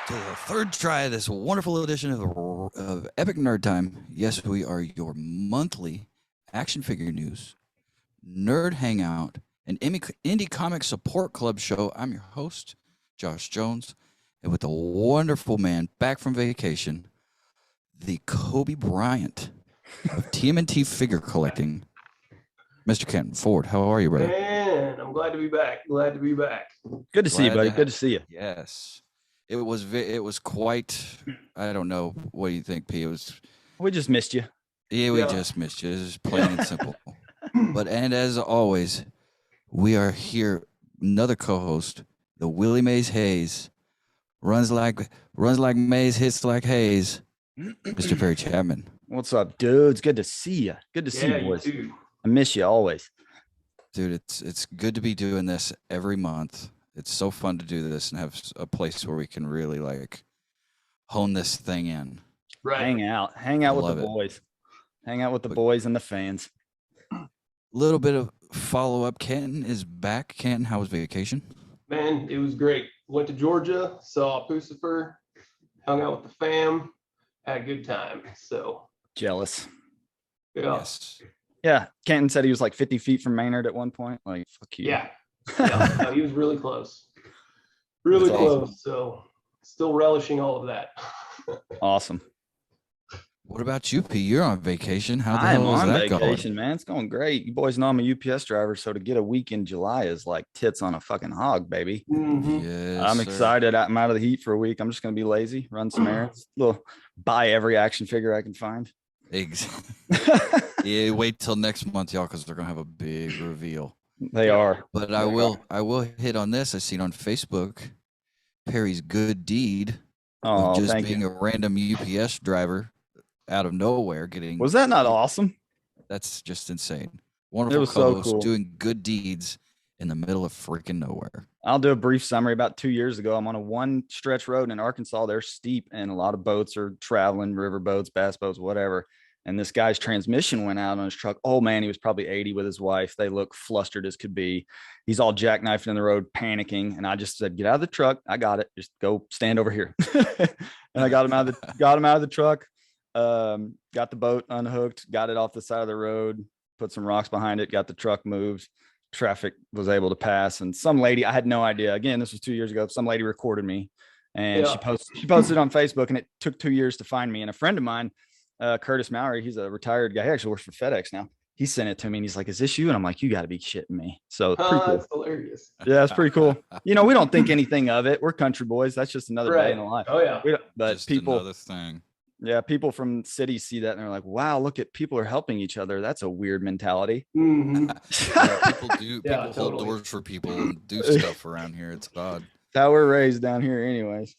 to the third try of this wonderful edition of Epic Nerd Time. Yes, we are your monthly action figure news, nerd hangout, and indie comic support club show. I'm your host, Josh Jones, and with the wonderful man back from vacation, the Kobe Bryant of TMNT figure collecting, Mr. Kenton Ford. How are you, brother? Man, I'm glad to be back. Glad to be back. Good to see you, buddy. Good to see you. Yes. It was quite, I don't know. What do you think, P? We just missed you. Yeah, we just missed you. It's just plain and simple. And as always, we are here. Another co-host, the Willie Mays Hayes, runs like Mays, hits like Hayes. Mr. Perry Chapman. What's up, dudes? Good to see you. Good to see you, boys. You I miss you always. Dude, it's good to be doing this every month. It's so fun to do this and have a place where we can really like hone this thing in. right. Hang out with the boys. Hang out with the boys and the fans. Little bit of follow-up. Canton is back. Canton, how was vacation? Man, it was great. Went to Georgia, saw Pucifer, hung out with the fam, had a good time. So Jealous. yeah. Yes. Yeah. Canton said he was like 50 feet from Maynard at one point. Like, fuck you. Yeah. No, he was really close. Really That's close. awesome. So still relishing all of that. Awesome. What about you, P? You're on vacation. How the I am hell is on that vacation, going? man. It's going great. You boys know I'm a UPS driver, so to get a week in July is like tits on a fucking hog, baby. Mhm. Yes, I'm sir. excited. I'm out of the heat for a week. I'm just gonna be lazy, run some errands, buy every action figure I can find. Yeah, wait till next month, y'all, because they're gonna have a big reveal. They are. But I will hit on this. I seen on Facebook Perry's good deed Oh, of just thank being you. a random UPS driver out of nowhere getting. Was that not awesome? That's just insane. Wonderful was so co-host cool. doing good deeds in the middle of freaking nowhere. I'll do a brief summary. About 2 years ago, I'm on a one stretch road in Arkansas. They're steep and a lot of boats are traveling, river boats, bass boats, whatever. And this guy's transmission went out on his truck. Oh man, he was probably 80 with his wife. They look flustered as could be. He's all jackknifed in the road, panicking. And I just said, "Get out of the truck. I got it. Just go stand over here." And I got him out of the truck. Got the boat unhooked, got it off the side of the road, put some rocks behind it, got the truck moved. Traffic was able to pass. And some lady, I had no idea. Again, this was 2 years ago. Some lady recorded me and she posted on Facebook, and it took 2 years to find me. And a friend of mine, Curtis Mowry, he's a retired guy. He actually works for FedEx now. He sent it to me and he's like, "Is this you?" And I'm like, "You got to be shitting me." So pretty cool. That's hilarious. Yeah, it's pretty cool. You know, we don't think anything of it. We're country boys. That's just another day in the life. Oh yeah. But Just people, another thing. yeah, people from cities see that and they're like, "Wow, look at people are helping each other." That's a weird mentality. Mhm. Yeah, people do. Yeah, People hold totally. doors for people and do stuff around here. It's odd. That's how we're raised down here, anyways.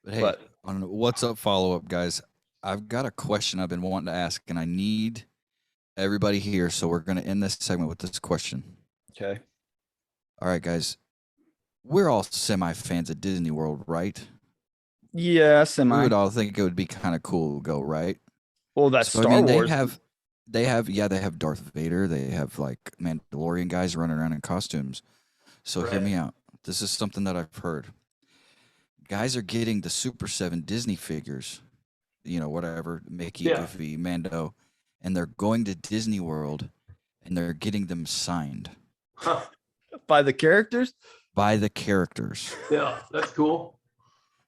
But hey, But- on what's up follow up, guys. I've got a question I've been wanting to ask, and I need everybody here. So we're going to end this segment with this question. Okay. All right, guys. We're all semi fans of Disney World, right? Yeah, We semi. would all think it would be kind of cool to go, right? Well, that's So, Star Wars. they have Darth Vader. They have like Mandalorian guys running around in costumes. So hear Right. me out. This is something that I've heard. Guys are getting the Super 7 Disney figures, you know, whatever, Mickey, Yeah. Goofy, Mando, and they're going to Disney World and they're getting them signed Huh. By the characters. by the characters. Yeah, that's cool.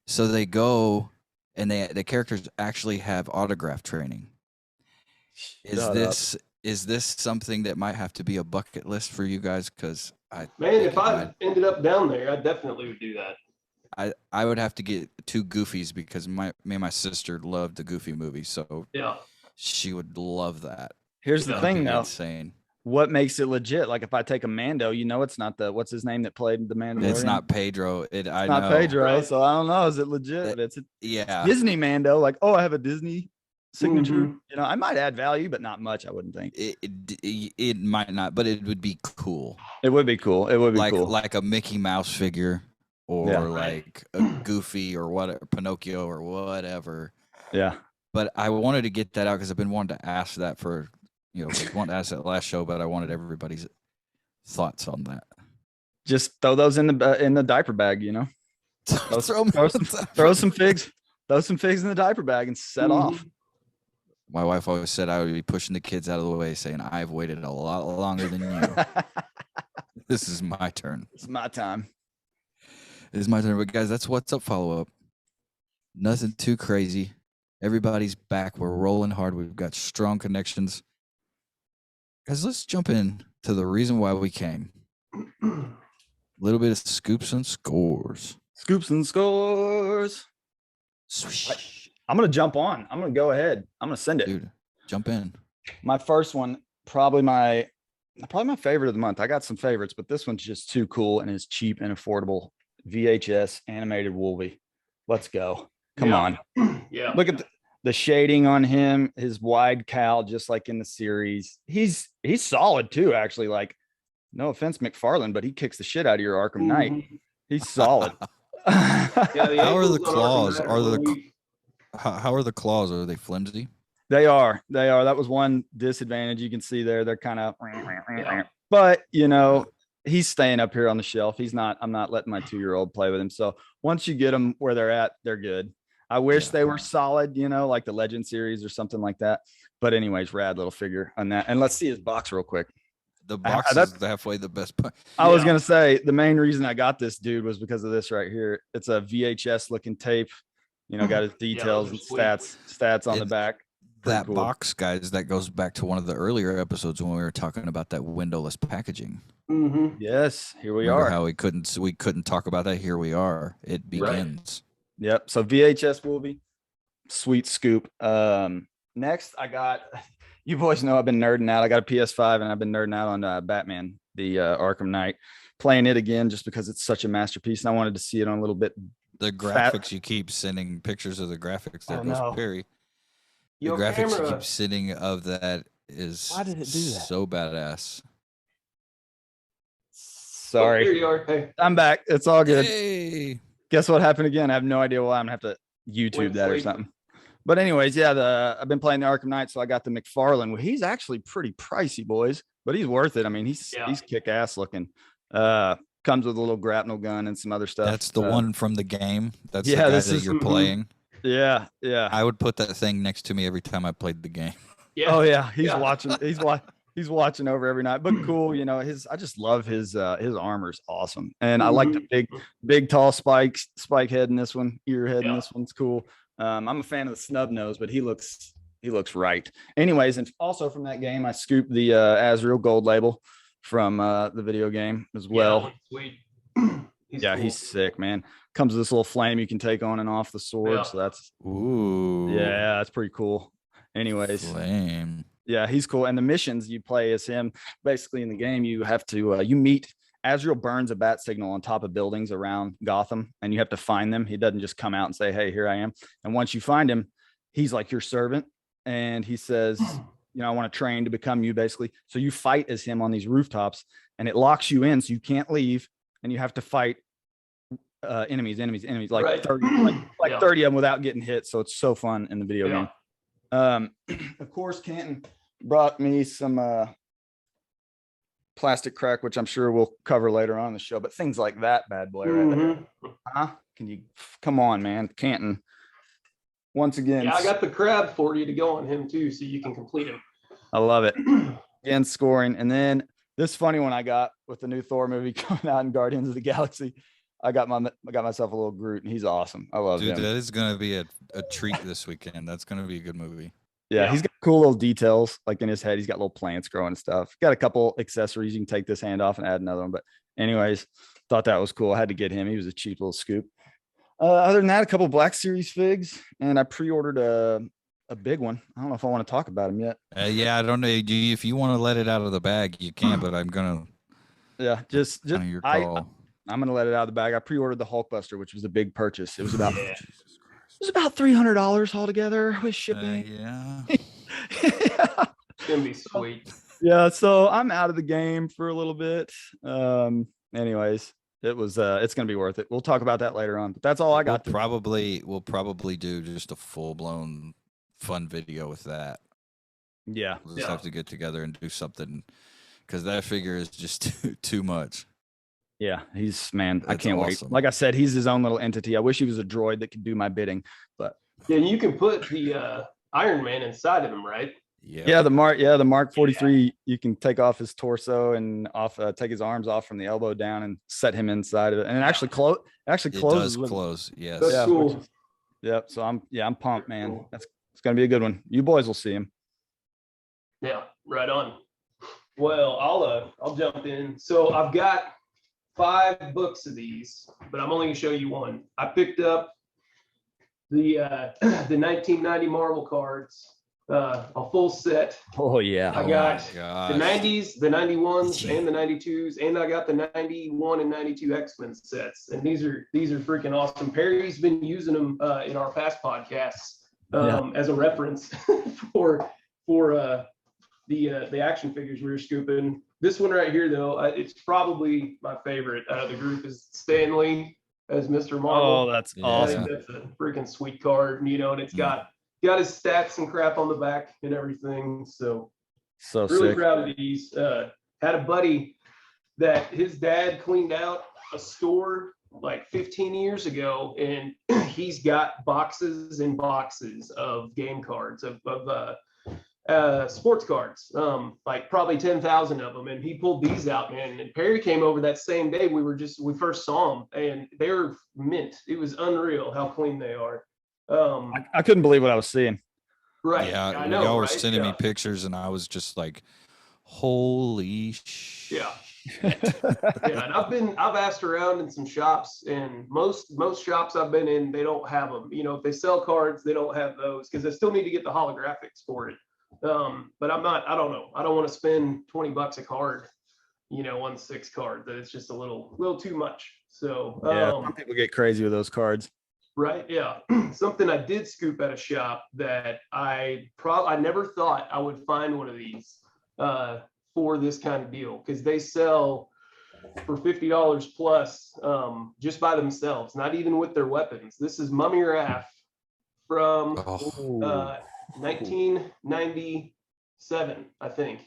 So they go and the characters actually have autograph training. Shut up. Is this something that might have to be a bucket list for you guys? Because Man, think if it I might. ended up down there, I definitely would do that. I would have to get 2 Goofies because me and my sister loved the Goofy movie, so Yeah. she would love that. Here's the Yeah. thing, It'd be though. insane. What makes it legit? Like if I take a Mando, you know, it's not the what's his name that played the Mandalorian. It's not Pedro. I It's not know. Pedro, Right. so I don't know. Is it legit? That- But it's a Yeah. Disney Mando. Like, oh, I have a Disney signature. Mhm. You know, I might add value, but not much. I wouldn't think. It might not, but it would be cool. It would be cool. It would be Like cool. like a Mickey Mouse figure or Yeah. like a Goofy or what, Pinocchio or whatever. Yeah. But I wanted to get that out because I've been wanting to ask that for, wanted to ask that last show, but I wanted everybody's thoughts on that. Just throw those in the diaper bag, you know. Throw 'em Throw in some, the throw diaper some bag. figs. Throw some figs in the diaper bag and set off. My wife always said I would be pushing the kids out of the way, saying, I've waited a lot longer than you. This is my turn. It's my time. It is my turn. But guys, that's what's up follow up. Nothing too crazy. Everybody's back. We're rolling hard. We've got strong connections. Guys, let's jump in to the reason why we came. A little bit of scoops and scores. Scoops and scores. Swish. I'm going to jump on. I'm going to go ahead. I'm going to send it. Dude, jump in. My first one, probably my favorite of the month. I got some favorites, but this one's just too cool and is cheap and affordable. VHS animated Wolvie. Let's go. Come on. Yeah. Look at the shading on him, his wide cowl, just like in the series. He's solid too, actually. Like, no offense, McFarlane, but he kicks the shit out of your Arkham Knight. He's solid. How are the claws? How are the claws? Are they flimsy? They are. That was one disadvantage you can see there. They're kind of, but you know, he's staying up here on the shelf. I'm not letting my 2-year-old play with him. So once you get them where they're at, they're good. I wish they were solid, you know, like the Legend series or something like that. But anyways, rad little figure on that. And let's see his box real quick. The box is halfway the best part. I was going to say the main reason I got this dude was because of this right here. It's a VHS looking tape, you know, got his details and stats on the back. That cool box, guys, that goes back to one of the earlier episodes when we were talking about that windowless packaging. Yes, here we Remember are. how we couldn't talk about that. Here we are. It begins. Right. Yep. So VHS Wolvie, sweet scoop. Next, I got, you boys know I've been nerding out. I got a PS5 and I've been nerding out on Batman, the Arkham Knight, playing it again just because it's such a masterpiece. And I wanted to see it on a little bit. The graphics, you keep sending pictures of the graphics. There goes Perry. The graphics you keep sending of that is why did it do that? So badass. Sorry. Here you are. Hey. I'm back. It's all good. Hey. Guess what happened again? I have no idea why. I'm gonna have to YouTube that or something. But anyways, yeah, I've been playing the Arkham Knight, so I got the McFarlane. Well, he's actually pretty pricey, boys, but he's worth it. I mean, he's kick ass looking. Comes with a little grapnel gun and some other stuff. That's the one from the game. That's the guy that you're playing. Yeah. I would put that thing next to me every time I played the game. Yeah. Oh yeah, he's watching. He's watching over every night. But cool, you know, I just love his armor's awesome, and I like the big tall spike head in this one, ear head in this one's cool. I'm a fan of the snub nose, but he looks right. Anyways, and also from that game, I scooped the Azrael gold label from the video game as well. Sweet. He's sick, man. Comes with this little flame you can take on and off the sword. So that's that's pretty cool. Anyways, flame. Yeah, he's cool. And the missions you play as him, basically in the game, you have to you meet Azrael burns a bat signal on top of buildings around Gotham, and you have to find them. He doesn't just come out and say, "Hey, here I am." And once you find him, he's like your servant, and he says, "You know, I want to train to become you," basically. So you fight as him on these rooftops, and it locks you in, so you can't leave, and you have to fight enemies, like 30, like 30 of them without getting hit. So it's so fun in the video game. Of course, Canton brought me some plastic crack, which I'm sure we'll cover later on in the show, but things like that bad boy right there. Huh? Can you come on, man? Canton. Once again. Yeah, I got the crab for you to go on him too, so you can complete him. I love it. Again, scoring. And then this funny one I got with the new Thor movie coming out in Guardians of the Galaxy. I got myself a little Groot, and he's awesome. I love him. Dude, that is gonna be a treat this weekend. That's gonna be a good movie. Yeah, he's got cool little details like in his head. He's got little plants growing and stuff. Got a couple accessories. You can take this hand off and add another one. But anyways, thought that was cool. I had to get him. He was a cheap little scoop. Other than that, a couple Black Series figs, and I pre-ordered a big one. I don't know if I want to talk about him yet. Yeah, I don't know. If you want to let it out of the bag, you can. But I'm gonna. Yeah, just your call. I'm gonna let it out of the bag. I pre-ordered the Hulkbuster, which was a big purchase. It was about $300 altogether with shipping. Yeah. It's gonna be sweet. Yeah, so I'm out of the game for a little bit. Anyways, it's gonna be worth it. We'll talk about that later on. But that's all I got. We'll probably do just a full-blown fun video with that. Yeah. We'll just have to get together and do something because that figure is just too much. Yeah, he's man. I That's can't awesome. wait. Like I said, he's his own little entity. I wish he was a droid that could do my bidding, but Yeah, and you can put the Iron Man inside of him, right? Yeah. the Mark 43. You can take off his torso and take his arms off from the elbow down and set him inside of it, and it actually It closes does with close. Yes. That's yeah, cool. yep. So I'm pumped, Very man. cool. It's gonna be a good one. You boys will see him. Yeah, right on. Well, I'll jump in. So I've got 5 books of these, but I'm only gonna show you one. I picked up the the 1990 Marvel cards, a full set. Oh yeah. I Oh got my the gosh. 90s, the 91s, and the 92s, and I got the 91 and 92 X-Men sets. And these are freaking awesome. Perry's been using them in our past podcasts as a reference for the action figures we were scooping. This one right here, though, it's probably my favorite out of the group is Stanley as Mr. Marvel. Oh, that's Yeah. I awesome. think that's a freaking sweet card, you know, and it's got his stats and crap on the back and everything. So So really sick. proud of these. Had a buddy that his dad cleaned out a store like 15 years ago, and he's got boxes and boxes of game cards of sports cards, like probably 10,000 of them. And he pulled these out, man. And Perry came over that same day. We first saw them, and they're mint. It was unreal how clean they are. I couldn't believe what I was seeing. Right. Yeah. I know, Y'all were right? sending me Yeah. pictures, and I was just like, holy shit. Yeah. Yeah, and I've asked around in some shops, and most shops I've been in, they don't have them. You know, if they sell cards, they don't have those because they still need to get the holographics for it. But I don't know. I don't want to spend $20 a card, you know, on 6 cards. That it's just a little too much. So Yeah, some people get crazy with those cards. right, yeah. Something I did scoop at a shop that I never thought I would find one of these for this kind of deal, because they sell for $50 plus just by themselves, not even with their weapons. This is Mummy Raff from Oh, 1997, I think.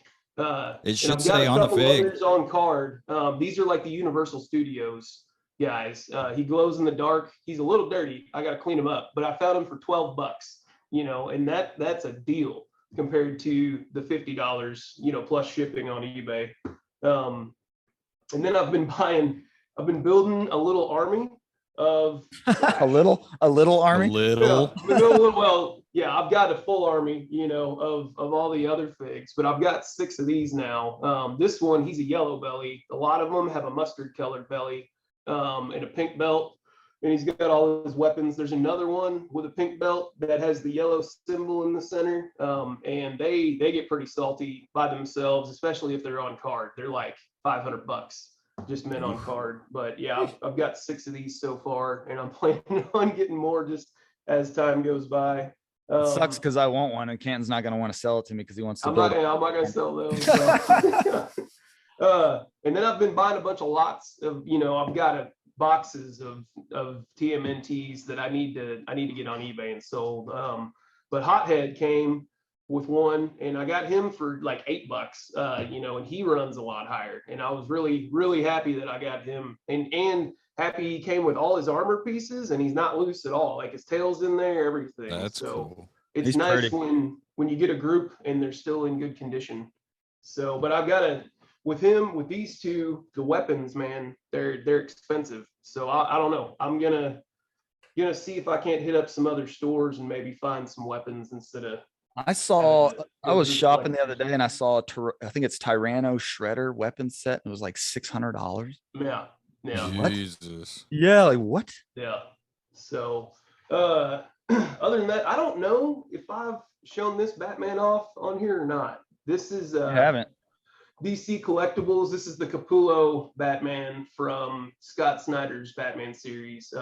it should and I've got say a on the couple fig. others on card. These are like the Universal Studios guys. He glows in the dark. He's a little dirty. I got to clean him up, but I found him for $12, you know, and that's a deal compared to the $50, you know, plus shipping on eBay. And then I've been building a little army of a little army. A little. well, yeah, I've got a full army, you know, of all the other figs, but I've got 6 of these now. This one, he's a yellow belly. A lot of them have a mustard colored belly and a pink belt, and he's got all his weapons. There's another one with a pink belt that has the yellow symbol in the center, and they get pretty salty by themselves, especially if they're on card. They're like $500 just mint on card. But yeah, I've got 6 of these so far, and I'm planning on getting more just as time goes by. It sucks because I want one, and Canton's not going to want to sell it to me because he wants to I'm build not gonna sell those. So. And then I've been buying a bunch of lots of, you know, I've got boxes of TMNTs that I need to get on eBay and sold. But Hothead came with one, and I got him for like $8, you know, and he runs a lot higher. And I was really, really happy that I got him, and happy he came with all his armor pieces, and he's not loose at all. Like his tail's in there, everything. That's so cool. it's He's nice pretty. when you get a group and they're still in good condition. So, but I've got with these 2, the weapons, man, they're expensive. So I don't know. I'm gonna see if I can't hit up some other stores and maybe find some weapons instead of. I was shopping the other day and I saw I think it's Tyranno Shredder weapon set. It was like $600. Yeah. What? Jesus. Yeah, like what? Yeah. So other than that, I don't know if I've shown this Batman off on here or not. This is You haven't. DC Collectibles. This is the Capullo Batman from Scott Snyder's Batman series.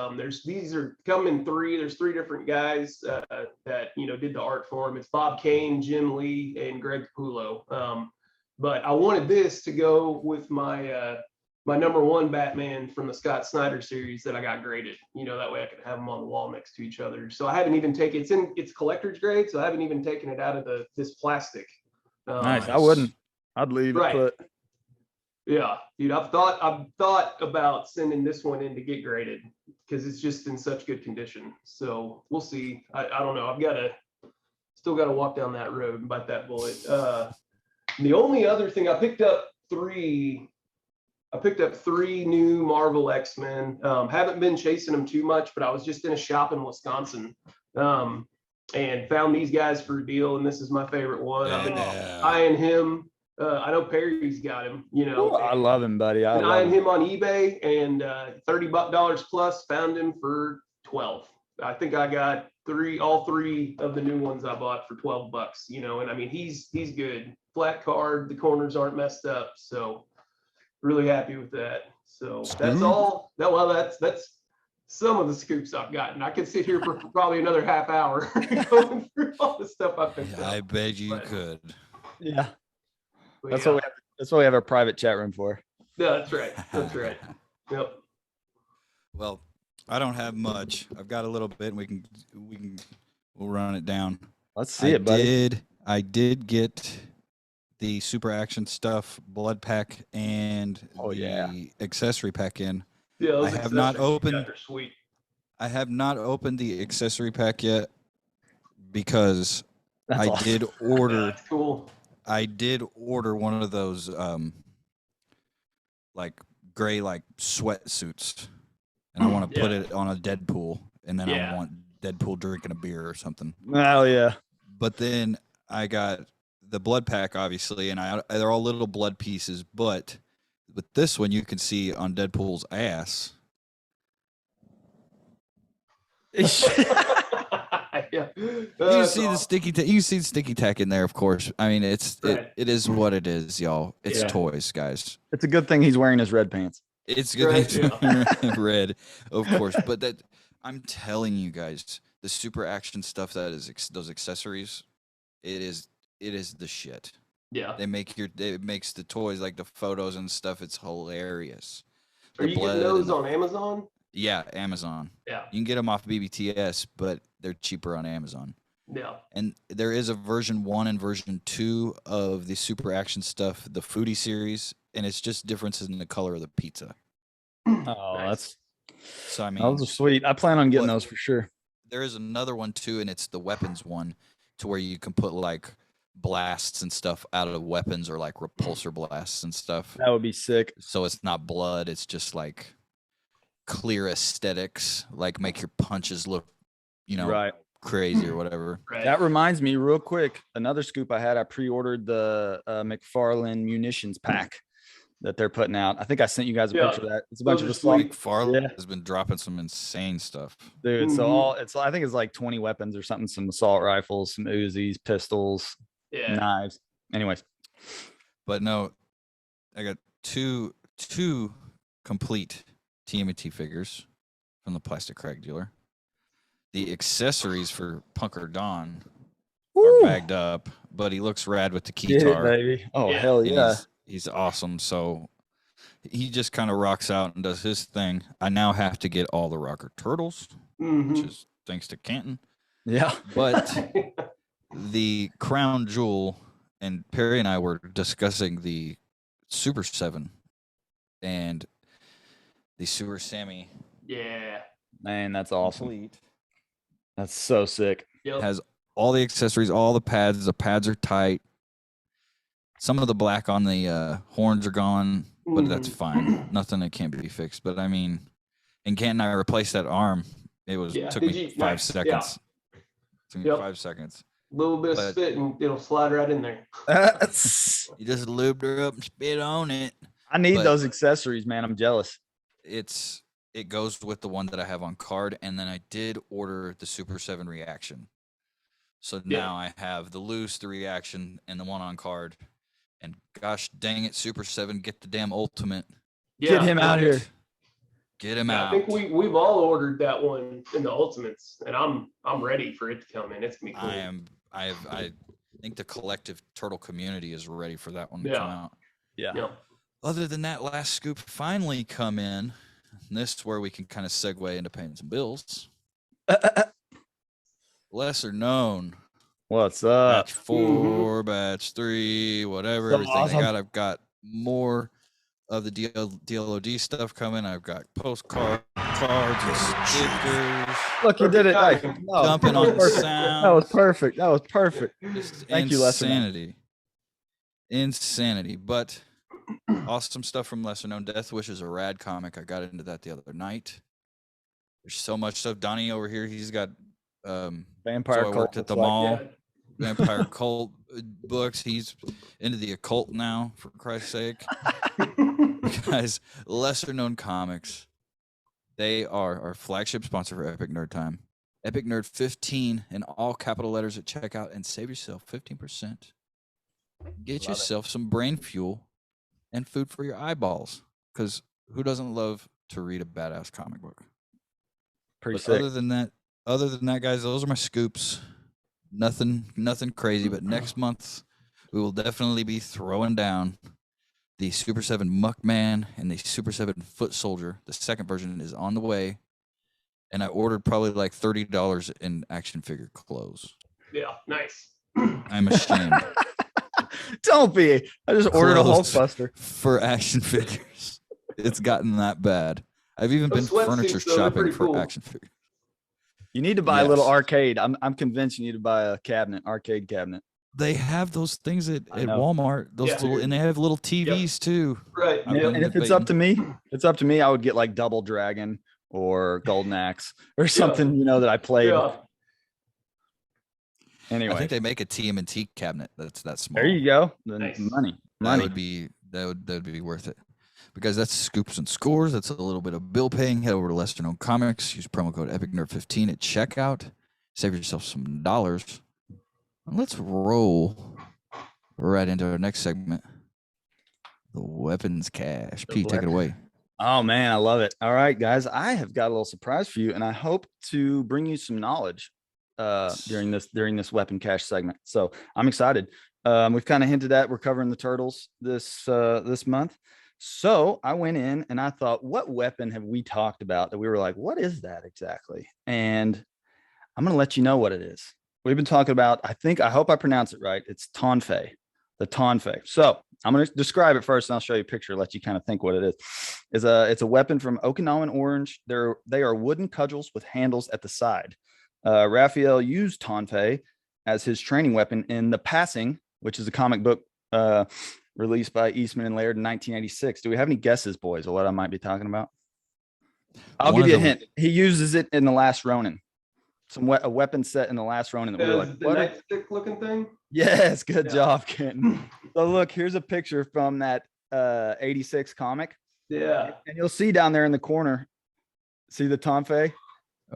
These are come in 3. There's 3 different guys that, you know, did the art for him. It's Bob Kane, Jim Lee, and Greg Capullo. But I wanted this to go with my my #1 Batman from the Scott Snyder series that I got graded. You know, that way I could have them on the wall next to each other. So I haven't even taken it's collector's grade, so I haven't even taken it out of this plastic. Nice. I Nice. wouldn't. I'd leave it Right. put. Yeah, dude, I've thought about sending this one in to get graded because it's just in such good condition. So we'll see. I don't know. Still gotta walk down that road and bite that bullet. The only other thing I picked up three new Marvel X-Men. Haven't been chasing them too much, but I was just in a shop in Wisconsin and found these guys for a deal. And this is my favorite one. I've been eyeing him. I know Perry's got him, you know. Ooh, I love him, buddy. I been love eyeing him. him on eBay and $30 plus, found him for 12. I think I got all three of the new ones I bought for 12 bucks, you know, and I mean, he's good. Flat card, the corners aren't messed up. So really happy with that. So that's all. Well, that's some of the scoops I've gotten. I could sit here for probably another half hour going through all the stuff I picked up. I bet you could. Yeah. But That's yeah. what we have our private chat room for. Yeah, that's right. That's right. Yep. Well, I don't have much. I've got a little bit, and we'll run it down. Let's see it, buddy. I did get the super action stuff, blood pack, and the accessory pack in. Yeah, those I have not accessories opened. are sweet. I have not opened the accessory pack yet because That's I awesome. did order. That's cool. I did order one of those like gray like sweatsuits, and I want to put it on a Deadpool, and then I want Deadpool drinking a beer or something. Oh yeah. But then I got the blood pack, obviously, and they're all little blood pieces. But with this one, you can see on Deadpool's ass. Yeah. You see the sticky tack. You see the sticky tack in there, of course. I mean, it is what it is, y'all. It's toys, guys. It's a good thing he's wearing his red pants. It's good thing red, of course. But that I'm telling you guys, the super action stuff that is those accessories, it is the shit. Yeah. It makes the toys, like the photos and stuff. It's hilarious. Are you getting those on Amazon? Yeah, Amazon. Yeah. You can get them off BBTS, but they're cheaper on Amazon. Yeah. And there is a version 1 and version 2 of the super action stuff, the Foodie series, and it's just differences in the color of the pizza. Oh, Nice. So I mean, those are sweet. I plan on getting those for sure. there is another one too, and it's the weapons one, to where you can put like blasts and stuff out of weapons, or like repulsor blasts and stuff. That would be sick. So it's not blood; it's just like clear aesthetics, like make your punches look, Right. crazy or whatever. Right. That reminds me, real quick, another scoop I had. I pre-ordered the McFarlane munitions pack that they're putting out. I think I sent you guys a picture of that. It's a bunch of assault. McFarlane has been dropping some insane stuff, dude. So I think it's like 20 weapons or something, some assault rifles, some Uzis, pistols, knives. Anyways, but no, I got two complete Tmnt figures from the Plastic Craig dealer. The accessories for Punker Don are bagged up, but he looks rad with the keytar, baby. Oh hell yeah. He's awesome. So he just kind of rocks out and does his thing. I now have to get all the Rocker Turtles, which is thanks to Canton. Yeah. But the crown jewel, and Perry and I were discussing the Super 7 and the Super Sammy. Yeah. Man, that's awesome. That's so sick. Yep. Has all the accessories, all the pads. The pads are tight. Some of the black on the horns are gone, but that's fine. Nothing that can't be fixed. But I mean, and Canton and I replaced that arm. It took me 5 seconds. Took me 5 seconds. A little bit of spit and it'll slide right in there. You just lubed her up and spit on it. I need those accessories, man. I'm jealous. It goes with the one that I have on card, and then I did order the Super 7 reaction. So now I have the loose, the reaction, and the one on card. And gosh dang it, Super 7, get the damn ultimate. Yeah, get him out here. Get him out. I think we've all ordered that one in the ultimates, and I'm ready for it to come in. It's gonna be cool. I think the collective turtle community is ready for that one to come out. Yeah. Other than that, last scoop finally come in. And this is where we can kind of segue into paying some bills. Lesser known. What's up? Batch 4, batch 3, whatever, everything I got. I've got more of the DLOD stuff coming. I've got postcards and stickers. Look, you did it. Hey, no, Jumping that was on perfect. sound. That was perfect. That was perfect. Just Thank you, Lesser Known. Insanity. But awesome stuff from Lesser Known. Death Wish is a rad comic. I got into that the other night. There's so much stuff. Donnie over here, he's got Vampire so I Cult worked at the looks like. mall. Yeah. Vampire Cult books. He's into the occult now, for Christ's sake. Guys, Lesser Known Comics. They are our flagship sponsor for Epic Nerd Time. Epic Nerd 15 in all capital letters at checkout, and save yourself 15%. Get yourself some brain fuel and food for your eyeballs. Because who doesn't love to read a badass comic book? Pretty But sick. other than that, guys, those are my scoops. Nothing crazy. But next month, we will definitely be throwing down the Super 7 Muckman and the Super 7 Foot Soldier. The second version is on the way. And I ordered probably like $30 in action figure clothes. Yeah, nice. I'm ashamed. Don't be. I just ordered a Clothes Hulkbuster. for action figures. It's gotten that bad. I've even been Those sweatsuits, furniture though, they're shopping pretty for cool. action figures. You need to buy a little Yes. arcade. I'm convinced you need to buy a arcade cabinet. They have those things at I know. Walmart. Those Yeah. litand they have little TVs too. Right. I'm Yeah. been And if it's up to me, I would get like Double Dragon or Golden Axe or something, that I played. Yeah. Anyway, I think they make a TMNT cabinet that's that small. there you go. The Nice. money. That would be worth it. Because that's scoops and scores. That's a little bit of bill paying. Head over to Lesser Known Comics. Use promo code EpicNerd15 at checkout. Save yourself some dollars. And let's roll right into our next segment. The weapons cache. Pete, take it away. Oh man, I love it. All right, guys, I have got a little surprise for you, and I hope to bring you some knowledge during this weapon cache segment. So I'm excited. We've kind of hinted at we're covering the turtles this month. So I went in and I thought, what weapon have we talked about that we were like, what is that exactly? And I'm going to let you know what it is. We've been talking about, I hope I pronounce it right. It's Tonfei, the Tonfei. So I'm going to describe it first and I'll show you a picture, let you kind of think what it is. It's a weapon from Okinawan orange. They are wooden cudgels with handles at the side. Raphael used Tonfei as his training weapon in The Passing, which is a comic book released by Eastman and Laird in 1986. Do we have any guesses, boys, of what I might be talking about? I'll give you a hint. He uses it in The Last Ronin. A weapon set in The Last Ronin that we were like, The what? nightstick looking thing. Yes, good Yeah. job, Kenton. So look, here's a picture from that 86 comic. Yeah. And you'll see down there in the corner, see the Tonfei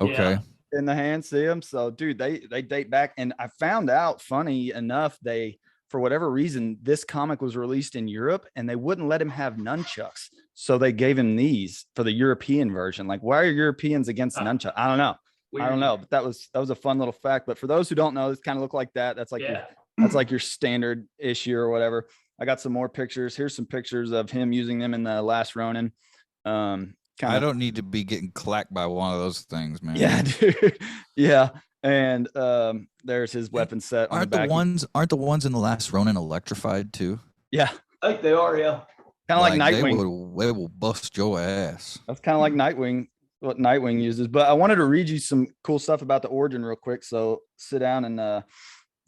Okay. Yeah. in the hand, see them? So dude, they date back. And I found out, funny enough, for whatever reason, this comic was released in Europe and they wouldn't let him have nunchucks. So they gave him these for the European version. Like, why are Europeans against nunchucks? I don't know. Weird. I don't know, but that was a fun little fact. But for those who don't know, this kind of look like that. That's like Yeah. that's like your standard issue or whatever. I got some more pictures. Here's some pictures of him using them in The Last Ronin. I don't need to be getting clacked by one of those things, man. Yeah, dude. Yeah. And there's his weapon set. Aren't the ones in The Last Ronin electrified too? Yeah. I think they are. Yeah. Kind of like Nightwing. They will bust your ass. That's kind of like Nightwing, what Nightwing uses. But I wanted to read you some cool stuff about the origin real quick. So sit down and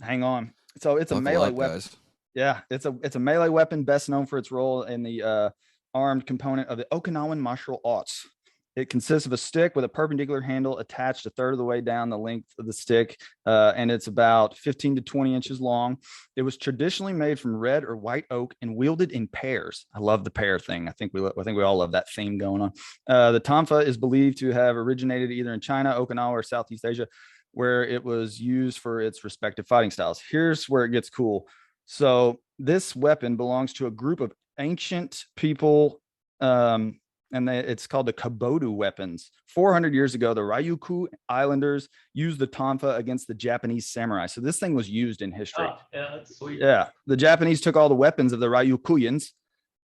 hang on. So it's a melee weapon. Guys. Yeah, it's a melee weapon, best known for its role in the armed component of the Okinawan martial arts. It consists of a stick with a perpendicular handle attached a third of the way down the length of the stick, and it's about 15 to 20 inches long. It was traditionally made from red or white oak and wielded in pairs. I love the pair thing. I think we all love that theme going on. The tonfa is believed to have originated either in China, Okinawa, or Southeast Asia, where it was used for its respective fighting styles. Here's where it gets cool. So this weapon belongs to a group of ancient people, it's called the Kobodu weapons. 400 years ago, the Ryukyu Islanders used the tonfa against the Japanese samurai. So this thing was used in history. Oh, yeah, that's sweet. Yeah, the Japanese took all the weapons of the Ryukyuans.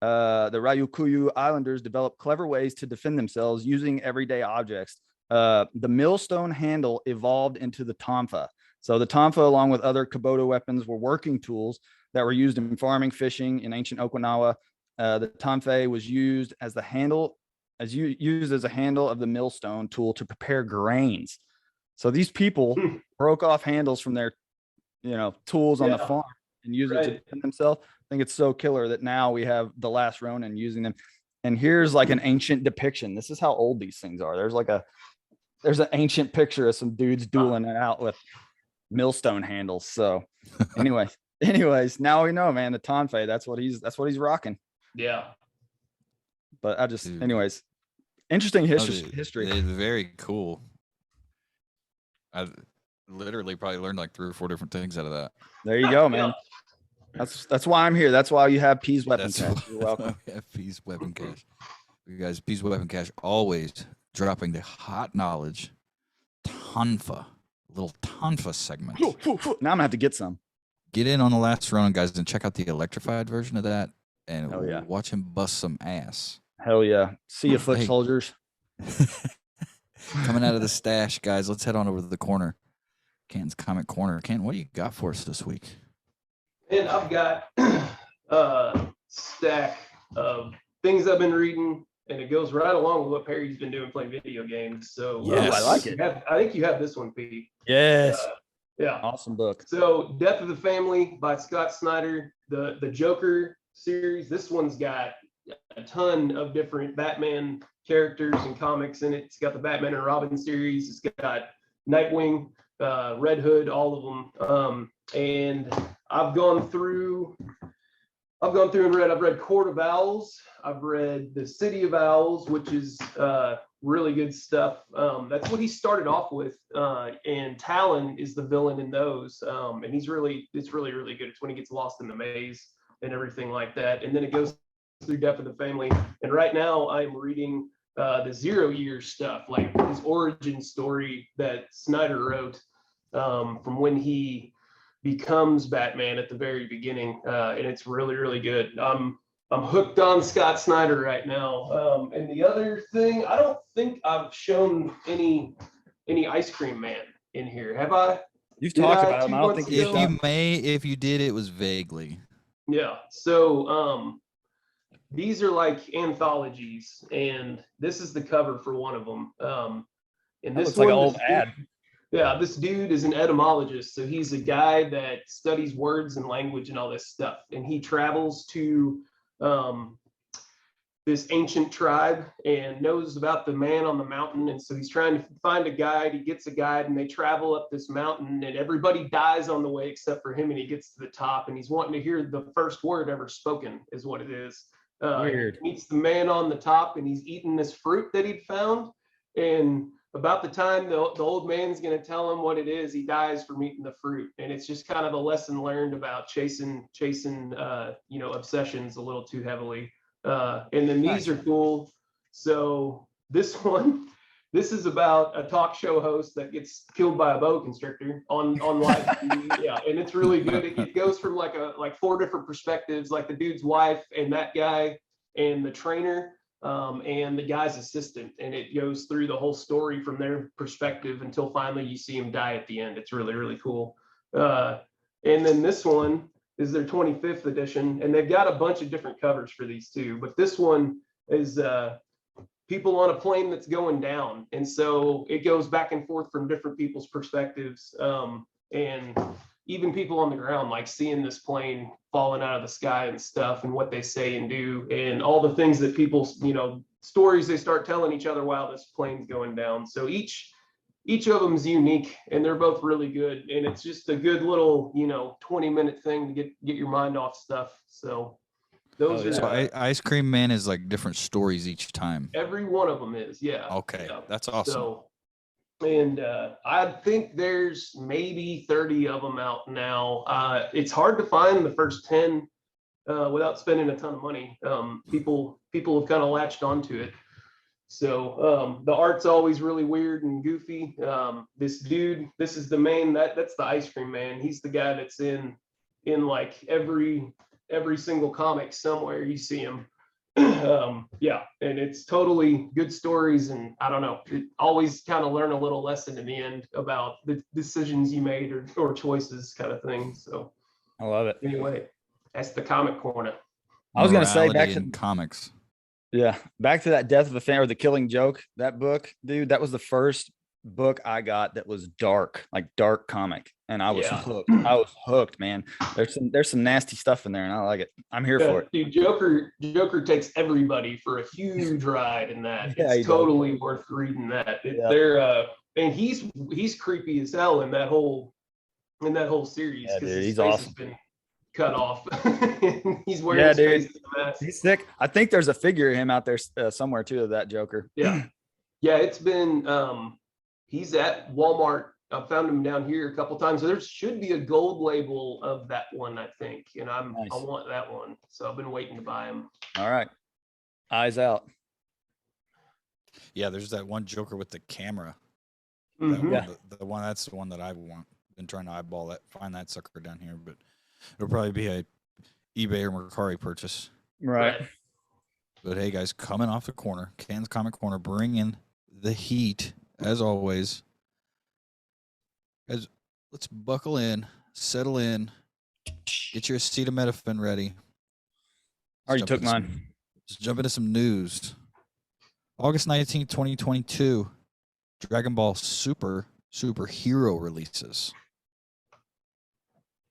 The Ryukyu Islanders developed clever ways to defend themselves using everyday objects. The millstone handle evolved into the tonfa. So the tonfa, along with other Kobodu weapons, were working tools that were used in farming, fishing in ancient Okinawa. The Tonfei was used as the handle, used as a handle of the millstone tool to prepare grains. So these people broke off handles from their, tools on the Yeah. farm and use it to Right. defend themselves. I think it's so killer that now we have the last Ronin using them. And here's like an ancient depiction. This is how old these things are. There's an ancient picture of some dudes dueling it out with millstone handles. So anyways, now we know, man, the Tonfei, that's what he's rocking. Yeah. But Dude. anyways, interesting history. It's very cool. I literally probably learned like 3 or 4 different things out of that. There you go, man. That's why I'm here. That's why you have P's Weapon Cache. You're welcome. We have P's Weapon Cache. You guys, P's Weapon Cache always dropping the hot knowledge. Tonfa, little Tonfa segment. Now I'm gonna have to get some. Get in on the last Ronin, guys, and check out the electrified version of that, and yeah. watch him bust some ass. Hell yeah! See you, foot soldiers. Coming out of the stash, guys. Let's head on over to the corner. Canton's Comic Corner. Canton, what do you got for us this week? And I've got a stack of things I've been reading, and it goes right along with what Perry's been doing, playing video games. So yes. I like it. I think you have this one, Pete. Yes. Yeah. Awesome book. So Death of the Family by Scott Snyder, the Joker series. This one's got a ton of different Batman characters and comics in it. It's got the Batman and Robin series. It's got Nightwing, Red Hood, all of them. And I've gone through and read. I've read Court of Owls. I've read The City of Owls, which is really good stuff. That's what he started off with. And Talon is the villain in those. And it's really, really good. It's when he gets lost in the maze and everything like that. And then it goes through Death of the Family. And right now I'm reading the 0 Year stuff, like his origin story that Snyder wrote from when he becomes Batman at the very beginning. And it's really, really good. I'm hooked on Scott Snyder right now. And the other thing, I don't think I've shown any Ice Cream Man in here. Have I? You've talked about him. I don't think if you did, it was vaguely. Yeah. So these are like anthologies, and this is the cover for one of them. And this looks like an old ad. Yeah, this dude is an etymologist. So he's a guy that studies words and language and all this stuff. And he travels to this ancient tribe and knows about the man on the mountain. And so he's trying to find a guide. He gets a guide, and they travel up this mountain, and everybody dies on the way except for him. And he gets to the top, and he's wanting to hear the first word ever spoken is what it is. Weird. He meets the man on the top, and he's eating this fruit that he'd found. And about the time the old man's going to tell him what it is, he dies from eating the fruit. And it's just kind of a lesson learned about chasing obsessions a little too heavily. And then these are cool. So this is about a talk show host that gets killed by a boa constrictor on live TV. Yeah, and it's really good. It goes from like 4 different perspectives, like the dude's wife and that guy and the trainer and the guy's assistant, and it goes through the whole story from their perspective until finally you see him die at the end. It's really, really cool. And then this one is their 25th edition, and they've got a bunch of different covers for these too, but this one is people on a plane that's going down, and so it goes back and forth from different people's perspectives, and even people on the ground, like seeing this plane falling out of the sky and stuff, and what they say and do, and all the things that people, stories they start telling each other while this plane's going down. So each of them is unique, and they're both really good, and it's just a good little 20-minute thing to get your mind off stuff. So those are so Ice Cream Man is like different stories each time. Every one of them is, yeah. Okay, yeah. That's awesome. So, and I think there's maybe 30 of them out now. It's hard to find the first 10 without spending a ton of money. People have kind of latched onto it. So the art's always really weird and goofy. This dude, this is the main, that's the Ice Cream Man. He's the guy that's in like every single comic somewhere you see him. Yeah, and it's totally good stories, and I don't know, it always kind of learn a little lesson in the end about the decisions you made or choices kind of thing. So I love it. Anyway, that's the Comic Corner. I was gonna say morality back to in comics. back to that Death of a Fan or the Killing Joke. That book, dude, that was the first book I got that was dark, like dark comic, and I was Yeah. hooked. I was hooked, man. There's some nasty stuff in there, and I like it. I'm here for it. Dude, Joker takes everybody for a huge ride in that. Yeah, he It's does. totally worth reading that. Yeah. They're and he's creepy as hell in that whole series Yeah, because dude, his he's face awesome. has been cut off. He's wearing Yeah, his dude. face as a mask. He's sick. I think there's a figure of him out there somewhere too of that Joker. Yeah. Yeah, it's been he's at Walmart. I've found him down here a couple times. So there should be a gold label of that one, I think. And I Nice. want that one. So I've been waiting to buy him. All right. Eyes out. Yeah, there's that one Joker with the camera. Mhm. Yeah. The one that's the one that I want. Been trying to eyeball that, find that sucker down here, but it'll probably be a eBay or Mercari purchase. Right. But hey, guys, coming off the corner, Can's Comic Corner, bring in the heat as always. Guys, let's buckle in, settle in, get your acetaminophen ready. Already Let's took jump into mine. Let's jump into some news. August 19th, 2022, Dragon Ball superhero releases.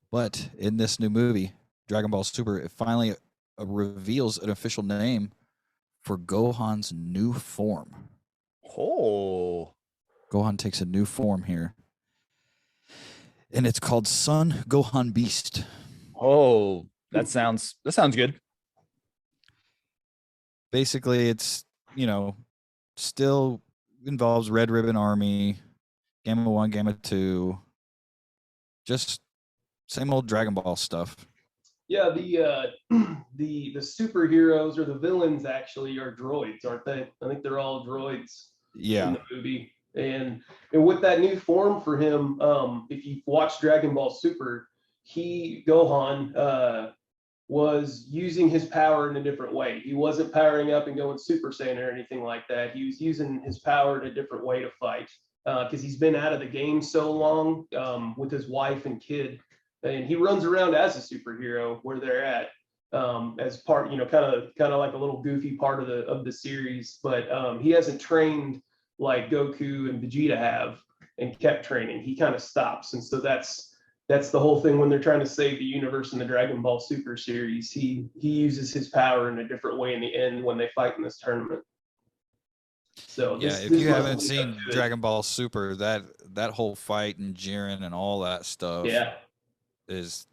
But in this new movie, Dragon Ball Super, it finally reveals an official name for Gohan's new form. Oh. Gohan takes a new form here. And it's called Son Gohan Beast. Oh, that sounds good. Basically, it's, still involves Red Ribbon Army, Gamma 1, Gamma 2. Just same old Dragon Ball stuff. Yeah, the superheroes or the villains actually are droids, aren't they? I think they're all droids Yeah. in the movie. And with that new form for him, if you watch Dragon Ball Super, Gohan was using his power in a different way. He wasn't powering up and going Super Saiyan or anything like that. He was using his power in a different way to fight because he's been out of the game so long with his wife and kid. And he runs around as a superhero where they're at as part, kind of like a little goofy part of the series. But he hasn't trained like Goku and Vegeta have and kept training. He kind of stops, and so that's the whole thing when they're trying to save the universe in the Dragon Ball Super series. He uses his power in a different way in the end when they fight in this tournament. So yeah, if you haven't seen Dragon Ball Super, that whole fight and Jiren and all that stuff, is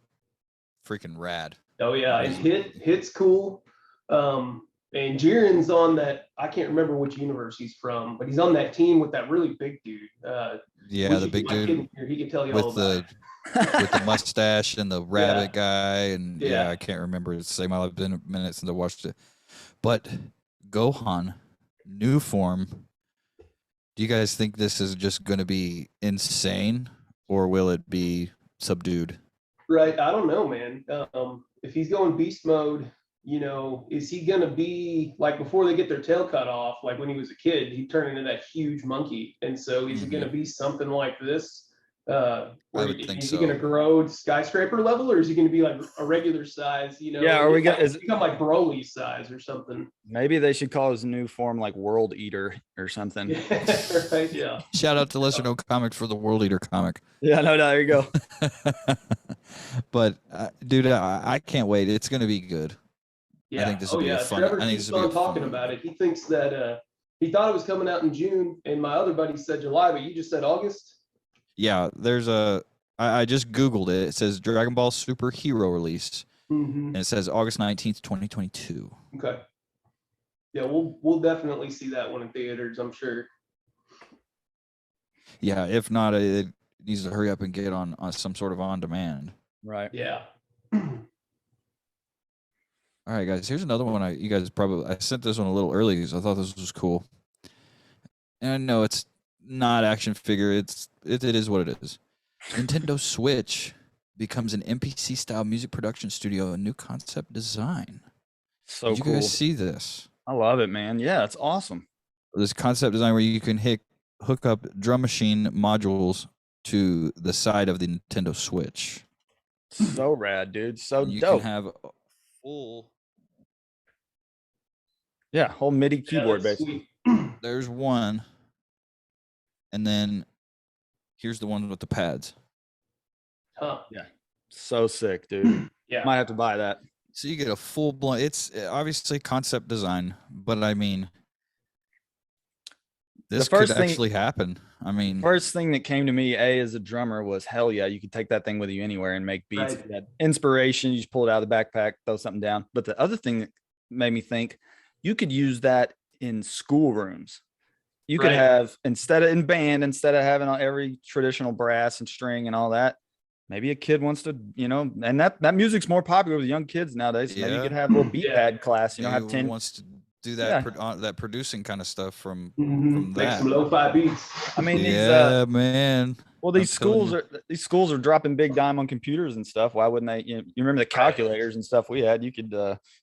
freaking rad. Oh yeah, and Hit's cool. And Jiren's on that. I can't remember which universe he's from, but he's on that team with that really big dude. Yeah, the big dude he can tell you with all about it. with the mustache and the rabbit guy, and I can't remember. It's the same. It's been a minute since I watched it. But Gohan, new form. Do you guys think this is just going to be insane, or will it be subdued? Right, I don't know, man. If he's going beast mode, is he gonna be like before they get their tail cut off? Like when he was a kid, he'd turn into that huge monkey, and so is it gonna be something like this? I would think is so. he gonna grow to skyscraper level, or is he gonna be like a regular size? Yeah, are we gonna become like Broly size or something? Maybe they should call his new form like World Eater or something. Right, yeah. Shout out to Lesser Known Comics for the World Eater comic. Yeah, no, there you go. But dude, I can't wait. It's gonna be good. Yeah. I think this will be a fun. Trevor I think keeps this will on be talking about it. He thinks that he thought it was coming out in June, and my other buddy said July, but you just said August. Yeah, there's I just Googled it. It says Dragon Ball Super Hero release, and it says August 19th, 2022. Okay. Yeah, we'll definitely see that one in theaters, I'm sure. Yeah, if not, it needs to hurry up and get on some sort of on demand. Right. Yeah. All right, guys. Here's another one. I sent this one a little early because I thought this was cool. And I know it's not action figure. It is what it is. Nintendo Switch becomes an NPC style music production studio, a new concept design. So Did you cool. guys see this? I love it, man. Yeah, it's awesome. This concept design where you can hook up drum machine modules to the side of the Nintendo Switch. So rad, dude. So you dope. can have a full Yeah, whole MIDI keyboard that's basically. sweet. There's one, and then here's the one with the pads. Huh. So sick, dude. Yeah. Might have to buy that. So you get a full blown. It's obviously concept design, but I mean, this could actually happen. I mean, First thing that came to me, as a drummer, was hell yeah, you could take that thing with you anywhere and make beats. Right. If you had inspiration, you just pull it out of the backpack, throw something down. But the other thing that made me think, you could use that in schoolrooms. You could Right. have, instead of having every traditional brass and string and all that, maybe a kid wants to, and that music's more popular with young kids nowadays. Maybe you Yeah. could have a little beat Yeah. pad class, have who 10. wants to do that Yeah. that producing kind of stuff from Make that. some lo-fi beats. I mean, Yeah, man. these I'm telling schools are dropping big dime on computers and stuff. Why wouldn't they? You remember the calculators and stuff we had? You could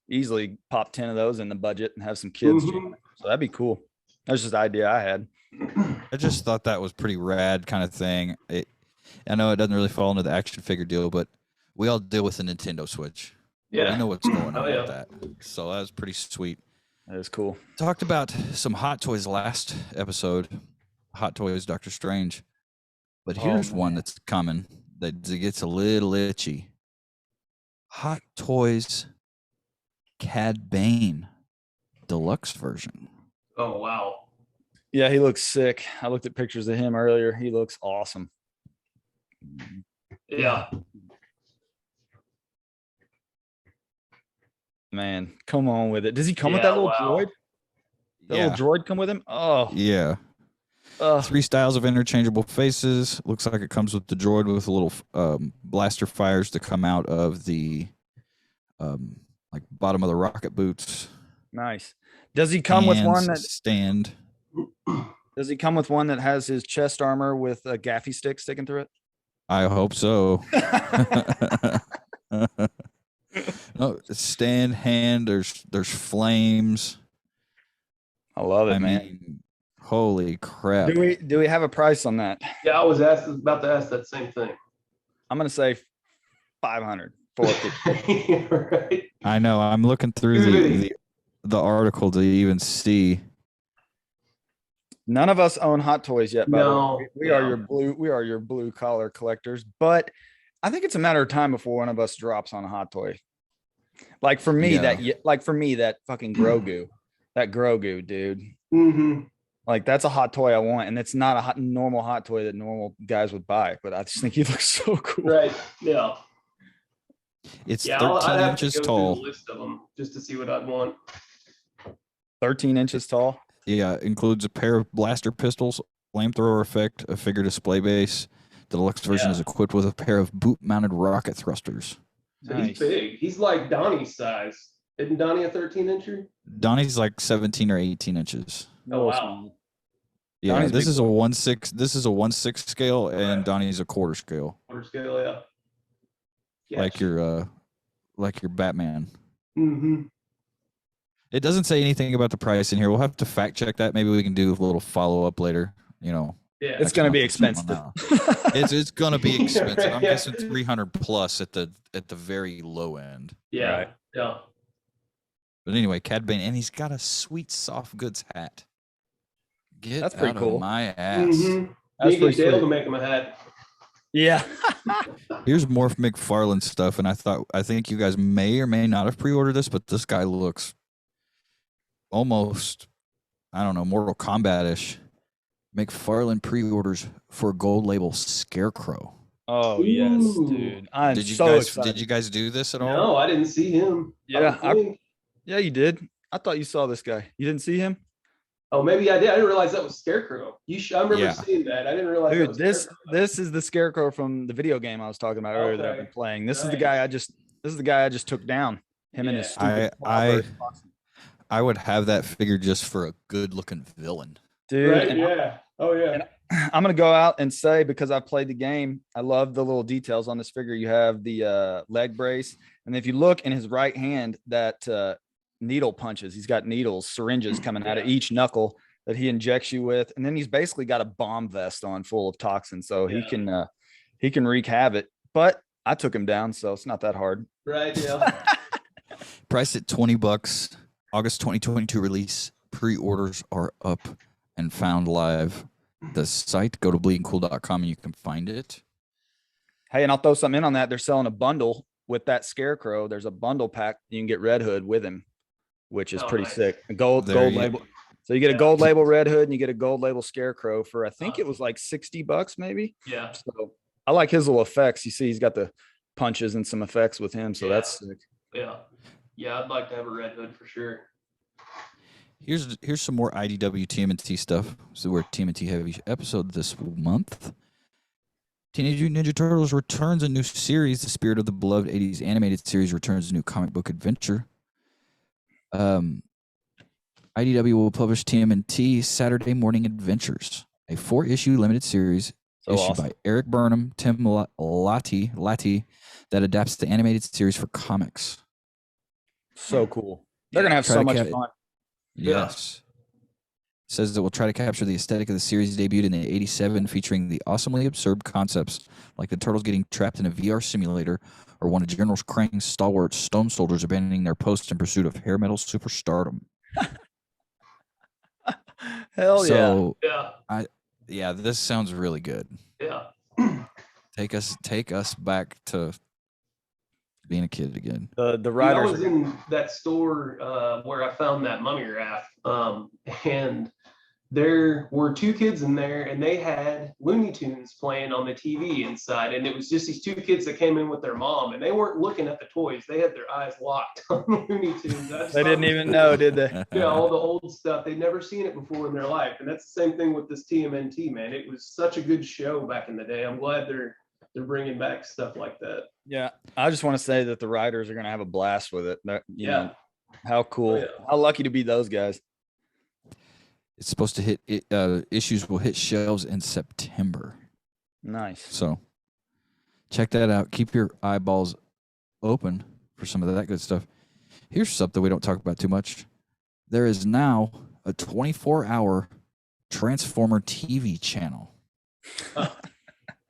easily pop 10 of those in the budget and have some kids. Mhm. So that'd be cool. That's just an idea I had. I just thought that was pretty rad kind of thing. I know it doesn't really fall into the action figure deal, but we all deal with the Nintendo Switch. Yeah. We know what's going on Oh, yeah. with that. So that was pretty sweet. That was cool. Talked about some Hot Toys last episode, Hot Toys Doctor Strange. But here's one that's coming that gets a little itchy. Hot Toys Cad Bane Deluxe version. Oh, wow. Yeah, he looks sick. I looked at pictures of him earlier. He looks awesome. Yeah. Man, come on with it. Does he come with that Yeah, little wow. droid? That Yeah. little droid come with him? Oh, Yeah. 3 styles of interchangeable faces. Looks like it comes with the droid with a little blaster fires to come out of the like bottom of the rocket boots. nice. Does he come with one that stand? Does he come with one that has his chest armor with a gaffy stick sticking through it? I hope so. No, stand hand. There's flames. I love it, I man. mean, holy crap! Do we have a price on that? Yeah, I was about to ask that same thing. I'm gonna say 500, 450. Right. I know. I'm looking through the article to even see. None of us own Hot Toys yet, by the No, way. We are your blue collar collectors, but I think it's a matter of time before one of us drops on a Hot Toy. Like for me, Yeah. that fucking Grogu, dude. Mm-hmm. Like that's a hot toy I want, and it's not a normal hot toy that normal guys would buy. But I just think he looks so cool. Right. Yeah. It's Yeah. 13 I'd have inches to go tall. through the list of them just to see what I'd want. 13 inches tall. Yeah, includes a pair of blaster pistols, flamethrower effect, a figure display base. The deluxe version Yeah. is equipped with a pair of boot-mounted rocket thrusters. So Nice. he's big. He's like Donnie's size. Isn't Donnie a 13-incher? Donnie's like 17 or 18 inches. Oh, wow. Yeah, Donnie's this big is a 1/6. This is a 1/6 scale, and Donnie's a quarter scale, Quarter scale, yeah. like your Batman. Mm-hmm. It doesn't say anything about the price in here. We'll have to fact check that. Maybe we can do a little follow up later. Yeah. It's going to be next month expensive. or something. It's going to be expensive. I'm Yeah. guessing 300 plus at the very low end. Yeah. Right. Yeah. But anyway, Cad Bane, and he's got a sweet soft goods hat. Get That's pretty out cool. of my ass. Mm-hmm. That's You get pretty Dale to sweet. make him a hat. Yeah. Here's more McFarlane stuff, and I think you guys may or may not have pre-ordered this, but this guy looks almost, I don't know, Mortal Kombat-ish. McFarlane pre-orders for gold label Scarecrow. Oh yes, Ooh. dude. I'm Did you so guys excited. did you guys do this at all? No, I didn't see him. Yeah, I think- Yeah, you did. I thought you saw this guy. You didn't see him? Oh, maybe I did. I didn't realize that was Scarecrow. I remember Yeah. seeing that. I didn't realize that Dude, was this Scarecrow. this is the Scarecrow from the video game I was talking about earlier that I've been Okay. playing. This is the Nice. guy I just took down. Him and his Yeah. stupid I cloudburst. I would have that figure just for a good-looking villain. Dude, Right? and Yeah. Oh, yeah. I'm gonna go out and say, because I played the game, I love the little details on this figure. You have the leg brace, and if you look in his right hand, that needle punches. He's got needles, syringes coming out of Yeah. each knuckle that he injects you with, and then he's basically got a bomb vest on full of toxins, so Yeah. he can wreak havoc. But I took him down, so it's not that hard. Right. Yeah. Priced at $20. August 2022 release. Pre-orders are up and found live. The site, go to bleedingcool.com and you can find it. Hey, and I'll throw something in on that. They're selling a bundle with that Scarecrow. There's a bundle pack. You can get Red Hood with him, which is pretty nice. sick. A gold There you- label. So you get a gold label Red Hood and you get a gold label Scarecrow for, I think it was like $60 maybe. Yeah. So I like his little effects. You see, he's got the punches and some effects with him. So that's sick. Yeah. Yeah. I'd like to have a Red Hood for sure. Here's some more IDW TMNT stuff. So we're a TMNT heavy episode this month. Teenage Mutant Ninja Turtles returns a new series. The spirit of the beloved 80s animated series returns a new comic book adventure. IDW will publish TMNT Saturday Morning Adventures, a 4-issue limited series issued by Eric Burnham, Tim Latty, that adapts the animated series for comics. So cool. They're gonna have so much fun. Yes. Says it will try to capture the aesthetic of the series debuted in the 87, featuring the awesomely absurd concepts like the turtles getting trapped in a VR simulator or one of General Krang's stalwart stone soldiers abandoning their post in pursuit of hair metal superstardom. Hell so, Yeah. This sounds really good. Yeah. Take us back to being a kid again. The writers. I was in that store where I found that mummy raft, and there were 2 kids in there, and they had Looney Tunes playing on the TV inside, and it was just these 2 kids that came in with their mom, and they weren't looking at the toys; they had their eyes locked on Looney Tunes. They didn't even know, did they? Yeah, all the old stuff. They'd never seen it before in their life, and that's the same thing with this TMNT, man. It was such a good show back in the day. I'm glad they're bringing back stuff like that. Yeah, I just want to say that the writers are going to have a blast with it. You know, how cool. Oh, yeah. How lucky to be those guys. It's supposed to hit issues will hit shelves in September. Nice. So check that out. Keep your eyeballs open for some of that good stuff. Here's something we don't talk about too much. There is now a 24-hour Transformer TV channel.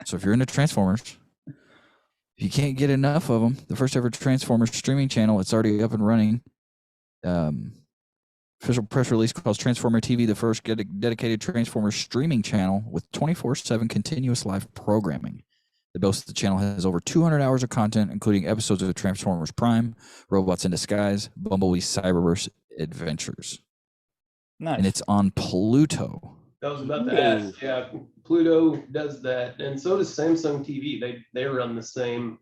So if you're into Transformers, if you can't get enough of them, the first ever Transformers streaming channel, it's already up and running. Official press release calls Transformer TV the first dedicated Transformers streaming channel with 24/7 continuous live programming. The boast the channel has over 200 hours of content, including episodes of Transformers Prime, Robots in Disguise, Bumblebee's Cyberverse Adventures. Nice. And it's on Pluto. I was about to ask. Yeah, Pluto does that, and so does Samsung TV. They run the same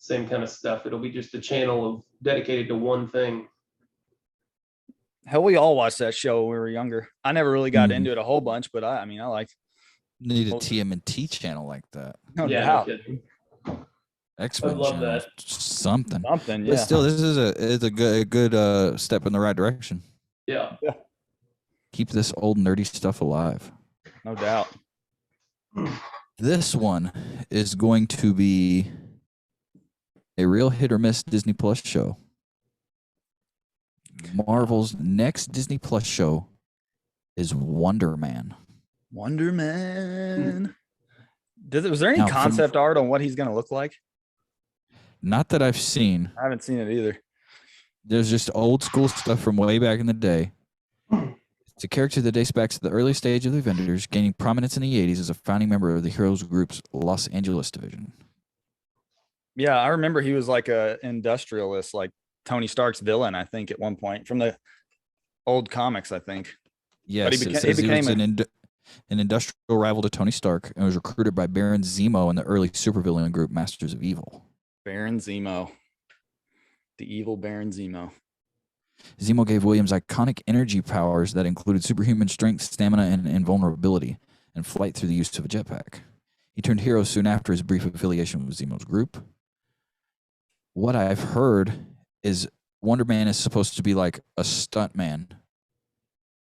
kind of stuff. It'll be just a channel dedicated to one thing. Hell, we all watched that show when we were younger. I never really got into it a whole bunch, but I liked. Need a TMNT channel like that. No Yeah, doubt. no kidding. X-Men love channel, that. something. Something, yeah. But still, this is a good step in the right direction. Yeah. Keep this old nerdy stuff alive. No doubt. This one is going to be a real hit or miss Disney Plus show. Marvel's next Disney Plus show is Wonder Man. Wonder Man. Was there any Now, concept art on what he's going to look like? Not that I've seen. I haven't seen it either. There's just old school stuff from way back in the day. It's a character that dates back to the early stage of the Avengers, gaining prominence in the 80s as a founding member of the Heroes Group's Los Angeles division. Yeah, I remember he was like a industrialist, like Tony Stark's villain, I think, at one point from the old comics, I think. Yes, But it says he was an industrial rival to Tony Stark and was recruited by Baron Zemo in the early supervillain group Masters of Evil. Baron Zemo. The evil Baron Zemo. Zemo gave Williams iconic energy powers that included superhuman strength, stamina, and invulnerability, and flight through the use of a jetpack. He turned hero soon after his brief affiliation with Zemo's group. What I've heard is Wonder Man is supposed to be like a stuntman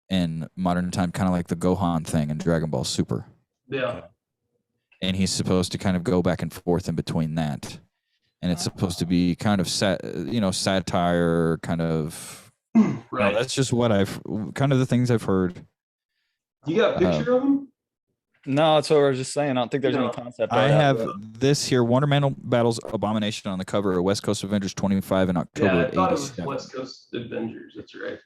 in modern time, kind of like the Gohan thing in Dragon Ball Super. Yeah. And he's supposed to kind of go back and forth in between that. And it's supposed to be kind of satire, kind of. Right. That's just what I've kind of the things I've heard. You got a picture of him? No, that's what I was just saying. I don't think there's any No. concept. I art out have yet. this here: Wonder Man battles Abomination on the cover of West Coast Avengers 25 in Yeah, October I thought it was '87. West Coast Avengers. That's right.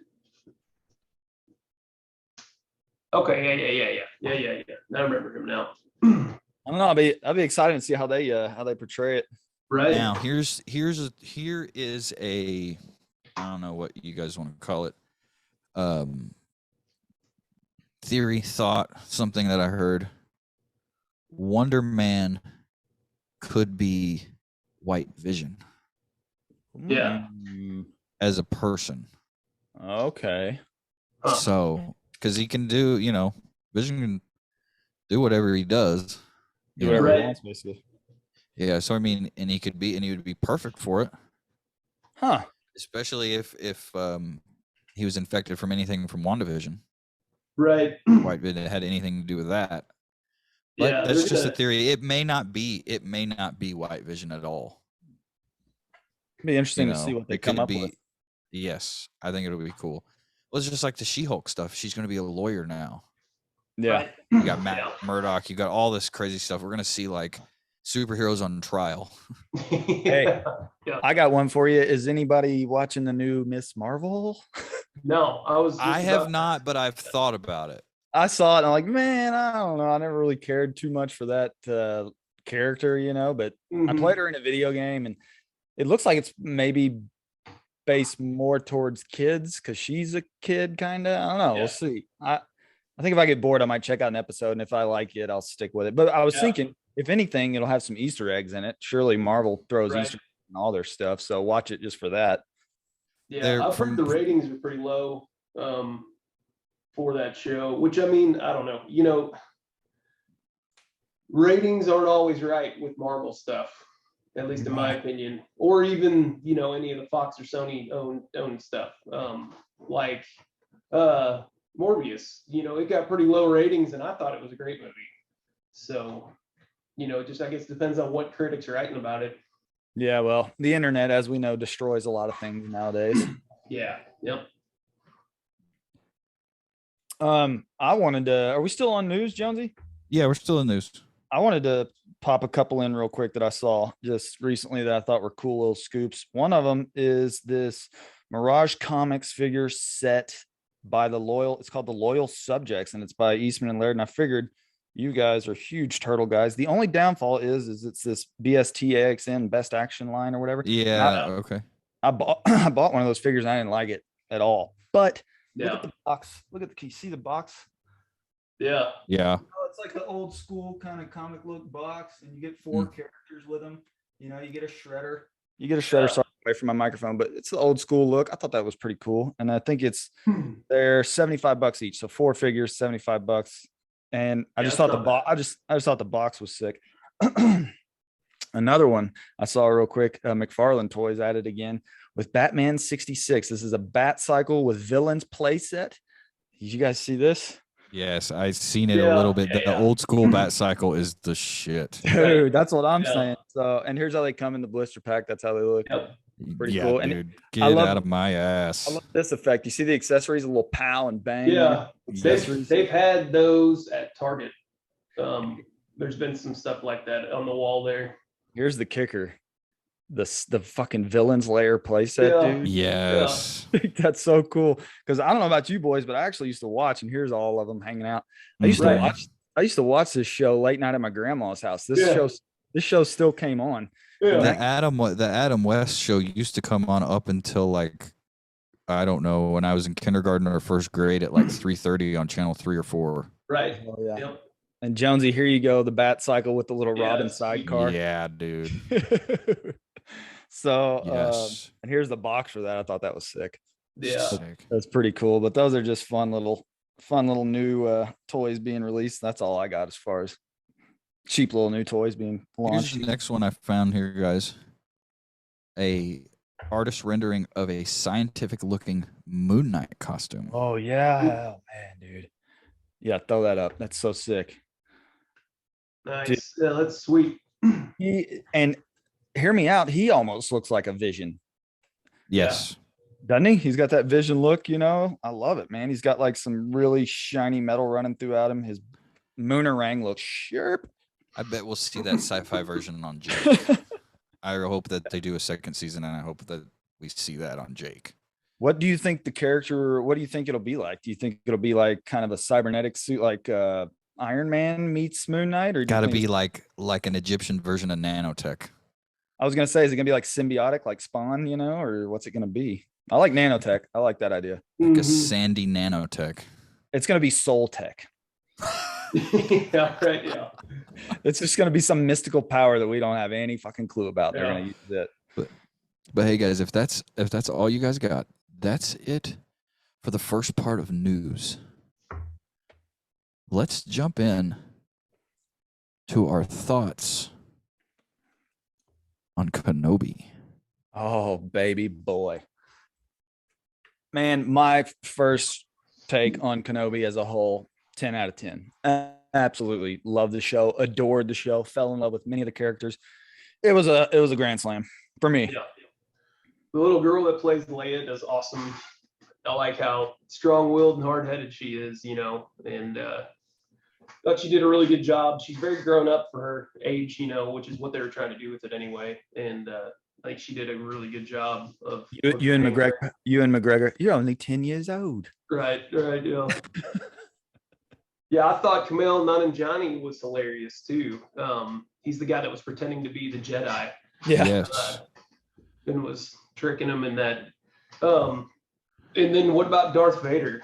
Okay, yeah. I remember him now. I don't know. I'd be excited to see how they portray it. Right. Now, here is a, I don't know what you guys want to call it, theory, thought, something that I heard. Wonder Man could be White Vision Yeah. as a person. Okay. Huh. So, because he can do, Vision can do whatever he does. Do you whatever know? he Right. wants, basically. Yeah. So I mean, and he would be perfect for it, Huh. especially if he was infected from anything from WandaVision. Right. White Vision had anything to do with that. But Yeah, that's they're just a gonna- theory. It may not be White Vision at all. It'd be interesting to see what they it come could up be. with. Yes, I think it'll be cool. Well, it's just like the She-Hulk stuff. She's going to be a lawyer now. Yeah. Right. You got Matt Yeah. Murdock. You got all this crazy stuff. We're going to see like superheroes on trial. Hey. Yeah. I got one for you. Is anybody watching the new Miss Marvel? No, I was. I have not, but I've thought about it. I saw it and I'm like, man, I don't know. I never really cared too much for that character, but I Mhm. played her in a video game and it looks like it's maybe based more towards kids because she's a kid, kind of. I don't know. Yeah. We'll see. I think if I get bored, I might check out an episode, and if I like it, I'll stick with it. But I was Yeah. thinking, if anything, it'll have some Easter eggs in it. Surely Marvel throws Right. Easter eggs in all their stuff, so watch it just for that. Yeah, They're I've from- heard the ratings are pretty low for that show, which I mean, I don't know. Ratings aren't always right with Marvel stuff, at least in my opinion, or even any of the Fox or Sony owned stuff. Like Morbius, it got pretty low ratings, and I thought it was a great movie. So, it just I guess depends on what critics are writing about it. Yeah, well, the internet, as we know, destroys a lot of things nowadays. Yeah. Yep. I wanted to. Are we still on news, Jonesy? Yeah, we're still in news. I wanted to pop a couple in real quick that I saw just recently that I thought were cool little scoops. One of them is this Mirage Comics figure set by it's called the Loyal Subjects, and it's by Eastman and Laird. And I figured you guys are huge turtle guys. The only downfall is it's this BSTAXN Best Action line or whatever. Yeah. Okay. I bought one of those figures and I didn't like it at all. But look Yeah. at the box. Look at the key. See the box? Yeah. Yeah. It's like the old school kind of comic look box, and you get 4 characters with them. You get a shredder. Sorry, away from my microphone, but it's the old school look. I thought that was pretty cool, and I think they're $75 each, so 4 figures, $75. And I just thought the box. I just thought the box was sick. Another one I saw real quick. McFarlane Toys added again with Batman 66. This is a Bat Cycle with Villains playset. Did you guys see this? Yes, I've seen it a little bit. The old school Bat Cycle is the shit. Dude, that's what I'm Yeah. saying. So, and here's how they come in the blister pack. That's how they look. Yep. Pretty yeah, cool. And dude, get I love- out of my ass. I love this effect. You see the accessories, a little pow and bang. Yeah. Yes. They've had those at Target. There's been some stuff like that on the wall there. Here's the kicker. The fucking Villains Lair playset, Yeah. dude. Yes. That's so cool. Because I don't know about you boys, but I actually used to watch, and here's all of them hanging out. I used Right. to watch this show late night at my grandma's house. This show still came on. Yeah. The Adam West show used to come on up until like, I don't know, when I was in kindergarten or first grade at like 3:30 on channel 3 or 4. Right. Oh, yeah. Yep. And Jonesy, here you go, the Bat Cycle with the little Yeah, Robin that's sweet. sidecar. Yeah, dude. So, Yes. and here's the box for that. I thought that was sick. Yeah. Sick. That's pretty cool. But those are just fun little new toys being released. That's all I got as far as cheap little new toys being Here's launched. the next one I found here, guys. A artist rendering of a scientific looking Moon Knight costume. Oh yeah, oh, man, dude. Yeah, throw that up. That's so sick. Nice. Yeah, that's sweet. And hear me out. He almost looks like a Vision, Yes. doesn't he? He's got that Vision look. I love it, man. He's got like some really shiny metal running throughout him. His Moonerang looks sharp. I bet we'll see that sci-fi version on Jake. I hope that they do a second season, and I hope that we see that on Jake. What do you think the character? What do you think it'll be like? Do you think it'll be like kind of a cybernetic suit, like Iron Man meets Moon Knight, or Got to be like an Egyptian version of nanotech. I was gonna say, is it gonna be like symbiotic, like Spawn, or what's it gonna be? I like nanotech. I like that idea. Like a sandy nanotech. It's gonna be soul tech. Yeah, right. Yeah. It's just gonna be some mystical power that we don't have any fucking clue about. They're Yeah. gonna use it. But hey, guys, if that's all you guys got, that's it for the first part of news. Let's jump in to our thoughts on Kenobi. Oh, baby boy. Man, my first take on Kenobi as a whole, 10 out of 10. Absolutely love the show, adored the show, fell in love with many of the characters. It was a grand slam for me. Yeah. The little girl that plays Leia does awesome. I like how strong-willed and hard-headed she is, and thought she did a really good job. She's very grown up for her age, which is what they were trying to do with it anyway. And I think she did a really good job of You and McGregor, you're only 10 years old. Right, yeah. Yeah, I thought Kumail Nanjiani was hilarious too. He's the guy that was pretending to be the Jedi. Yeah. Yes. And was tricking him in that. And then what about Darth Vader?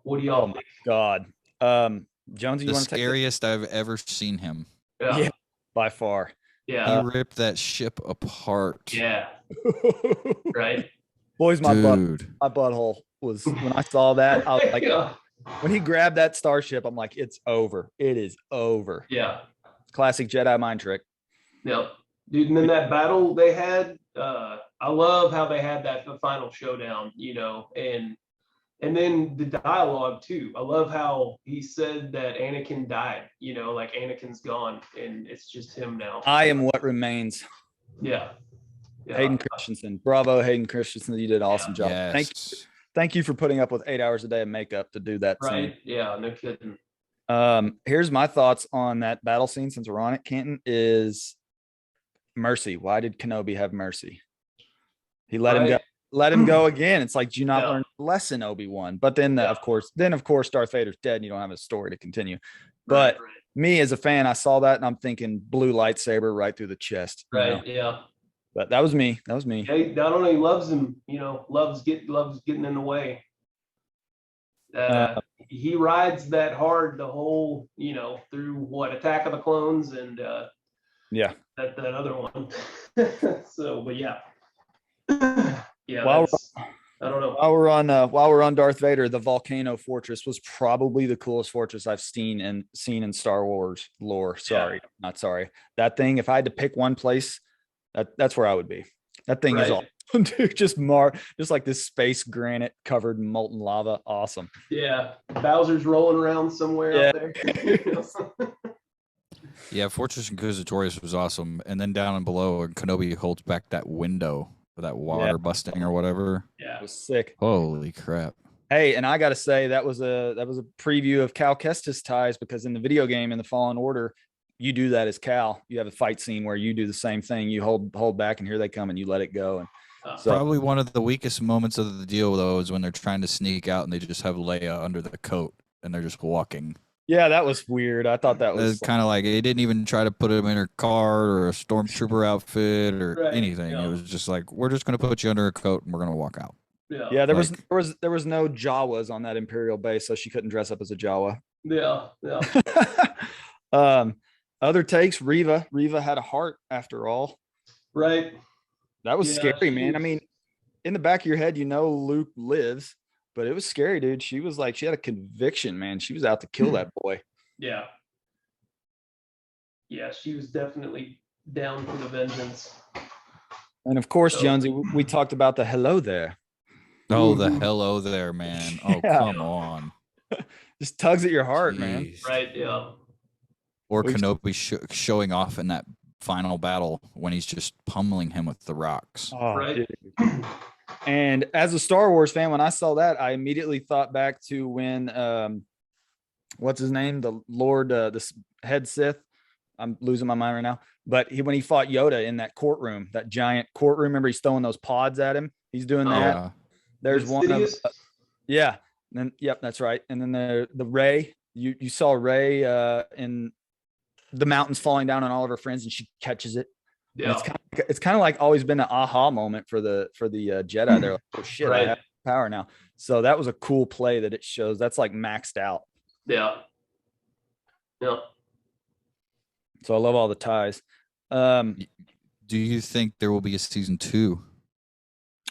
What do y'all think? God. Jonesy, you The want to take scariest I've ever seen him. Yeah. By far. Yeah. He ripped that ship apart. Yeah. Right. Boys, my Dude. butthole was when I saw that. I was like, Yeah. when he grabbed that starship, I'm like, it's over. It is over. Yeah. Classic Jedi mind trick. Yep. Dude, and then that battle they had, I love how they had the final showdown, and then the dialogue too. I love how he said that Anakin died, like Anakin's gone and it's just him now. I am what remains. Yeah. Hayden Christensen. Bravo, Hayden Christensen. You did an awesome job. Yes. Thank you for putting up with 8 hours a day of makeup to do that Right. scene. Yeah, no kidding. Here's my thoughts on that battle scene since we're on it, Canton, is mercy. Why did Kenobi have mercy? He let him go. Let him go again. It's like, do you not learn the lesson, Obi-Wan? But then, of course, Darth Vader's dead and you don't have a story to continue. But me as a fan, I saw that and I'm thinking blue lightsaber right through the chest. Right. Yeah. But that was me. Hey, not only loves him, loves getting in the way. He rides that hard the whole, through Attack of the Clones and yeah, that other one. So, but yeah. Yeah. I don't know. While we're on Darth Vader, the volcano fortress was probably the coolest fortress I've seen in Star Wars lore. Not sorry. That thing, if I had to pick one place, that's where I would be. That thing is awesome, dude. Just like this space granite covered in molten lava. Awesome. Yeah. Bowser's rolling around somewhere out there. Yeah, Fortress Inquisitorius was awesome. And then down and below, Kenobi holds back that window for that water busting or whatever. Yeah. It was sick. Holy crap. Hey, and I gotta say that was a preview of Cal Kestis ties, because in the video game in the Fallen Order, you do that as Cal. You have a fight scene where you do the same thing. You hold back, and here they come, and you let it go. And so, probably one of the weakest moments of the deal, though, is when they're trying to sneak out and they just have Leia under the coat and they're just walking. Yeah, that was weird. I thought that was kind of like they didn't even try to put him in her car or a stormtrooper outfit or anything. Yeah. It was just like, we're just going to put you under a coat and we're going to walk out. Yeah, there was no Jawas on that Imperial base, so she couldn't dress up as a Jawa. Yeah. Other takes, Reva had a heart after all. Right. That was scary, man. I mean, in the back of your head, Luke lives, but it was scary, dude. She was like, she had a conviction, man. She was out to kill that boy. Yeah. Yeah, she was definitely down for the vengeance. And of course, Jonesy, we talked about the hello there. Oh, the hello there, man. Oh, come on. Just tugs at your heart, man. Right, yeah. Or Kenobi showing off in that final battle when he's just pummeling him with the rocks. Oh, right. Dude. And as a Star Wars fan, when I saw that, I immediately thought back to when what's his name? The Lord, this head Sith. I'm losing my mind right now. But when he fought Yoda in that courtroom, that giant courtroom, remember he's throwing those pods at him. He's doing that. Yeah. There's one of, Insidious? yeah. And then, yep, that's right. And then the Rey, you saw Rey in the mountains falling down on all of her friends, and she catches it. And Yeah. it's kind of like always been an aha moment for the Jedi. They're like, oh shit, I Right. have power now. So that was a cool play that it shows. That's like maxed out. Yeah. Yeah. So I love all the ties. Do you think there will be a season 2?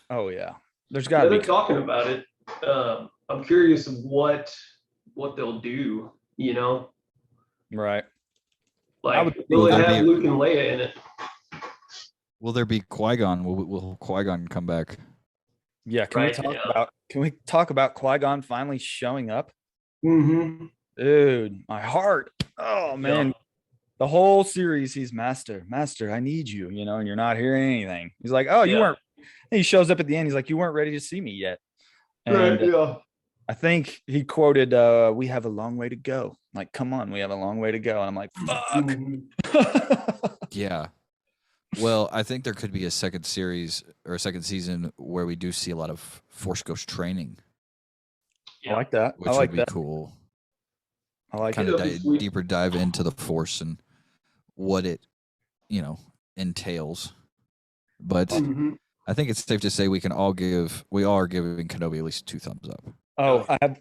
Oh yeah, there's Yeah, got to they're be. talking about it. I'm curious of what they'll do, you know? Right. Like, would will it think- have Luke and Leia in it? Will there be Qui-Gon? Will Qui-Gon come back? Yeah. Can Right, we talk yeah. about Qui-Gon finally showing up? Mm-hmm. Dude, my heart. Oh man. The whole series, he's master, I need you, and you're not hearing anything. He's like, oh, you Yeah. weren't. And he shows up at the end. He's like, you weren't ready to see me yet. And Right, yeah. I think he quoted, we have a long way to go. Like, come on, we have a long way to go. And I'm like, fuck. Mhm. Yeah. Well, I think there could be a second series or a second season where we do see a lot of Force Ghost training, I like that. which I like would be that. cool. I like Kind it. of That'd be sweet. deeper dive into the Force and what it, entails. But Mhm. I think it's safe to say we are giving Kenobi at least 2 thumbs up. Oh, I have,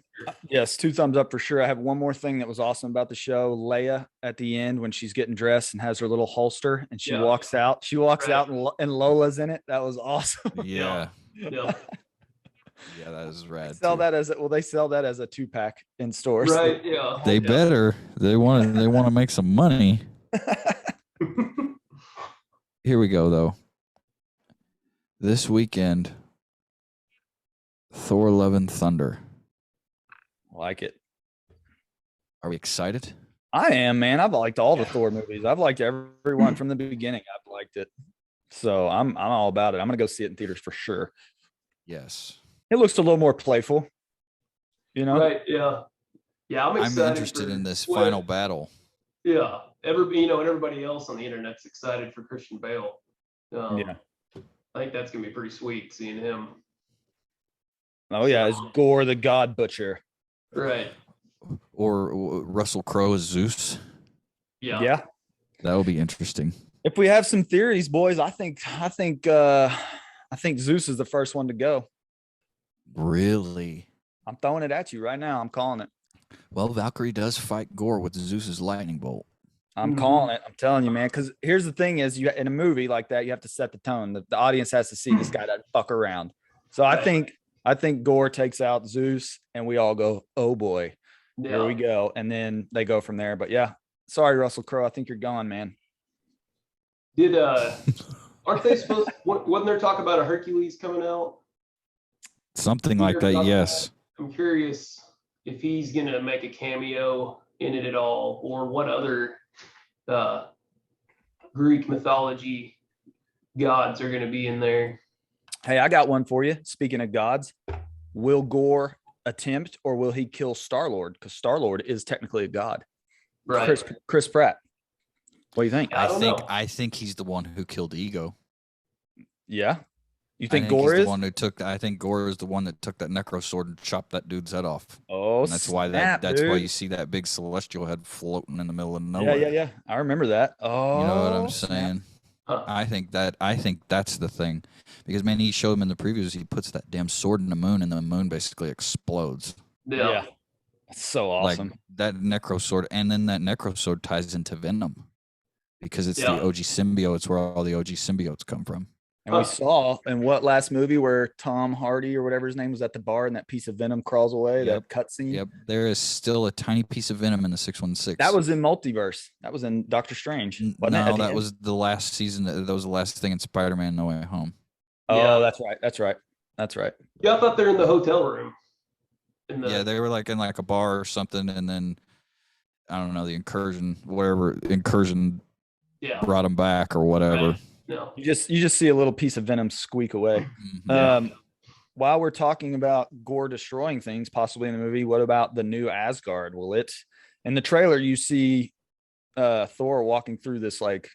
yes, 2 thumbs up for sure. I have one more thing that was awesome about the show. Leia at the end when she's getting dressed and has her little holster and she Yeah. walks out. She walks Right. out and Lola's in it. That was awesome. Yeah. Yeah. Yeah, that is rad. Sell too. that as they sell that as a 2-pack in stores. Right, yeah. They Yeah. better. They want to make some money. Here we go though. This weekend, Thor: Love and Thunder. Like it. Are we excited? I am, man. I've liked all the Thor movies. I've liked everyone from the beginning. I've liked it. So I'm all about it. I'm gonna go see it in theaters for sure. Yes. It looks a little more playful, Right, yeah. Yeah, I'm I'm excited interested for in this what- final battle. Yeah. And everybody else on the internet's excited for Christian Bale. Yeah. I think that's gonna be pretty sweet seeing him. Oh yeah, it's Gore the God Butcher. Right. Or Russell Crowe as Zeus. Yeah. Yeah. That would be interesting. If we have some theories, boys, I think Zeus is the first one to go. Really? I'm throwing it at you right now. I'm calling it. Well, Valkyrie does fight Gore with Zeus's lightning bolt. I'm Mhm. calling it. I'm telling you, man. Because here's the thing: is in a movie like that, you have to set the tone. The audience has to see this guy doesn't fuck around. So I think Gore takes out Zeus, and we all go, "Oh boy, here we Yeah. go," and then they go from there. But yeah, sorry, Russell Crowe. I think you're gone, man. Did aren't they supposed wasn't there talk about a Hercules coming out? Something like Peter that, talked yes. I'm curious if he's gonna make a cameo in it at all, or what other Greek mythology gods are gonna be in there. Hey, I got one for you. Speaking of gods, will Gore attempt or will he kill Star-Lord? Because Star-Lord is technically a god. Right. Chris Pratt. What do you think? I don't know. I think he's the one who killed Ego. Yeah. You I think Gore he's is? the one who took. I think Gore is the one that took that necro sword and chopped that dude's head off. Oh, And that's why snap, that's why dude. you see that big celestial head floating in the middle of Yeah, nowhere. yeah. I remember that. Oh, You know what I'm snap. saying? Huh. I think that's the thing, because man, he showed him in the previews. He puts that damn sword in the moon, and the moon basically explodes. Yeah. That's so awesome. Like that necro sword, and then that necro sword ties into Venom, because it's Yeah. the OG symbiote. It's where all the OG symbiotes come from. And we saw in what last movie where Tom Hardy or whatever his name was at the bar and that piece of Venom crawls away, Yep. that cutscene. Yep, there is still a tiny piece of Venom in the 616. That was in Multiverse. That was in Doctor Strange. Wasn't it, at No, the that end? was the last season. That was the last thing in Spider-Man: No Way Home. Oh, Yeah. that's right. Yeah, I thought they're in the hotel room. Yeah, they were like in like a bar or something, and then I don't know, the incursion Yeah. brought him back or whatever. Right. No. You just see a little piece of Venom squeak away. Mhm. While we're talking about Gore destroying things possibly in the movie, what about the new Asgard? Will it In the trailer, you see Thor walking through this like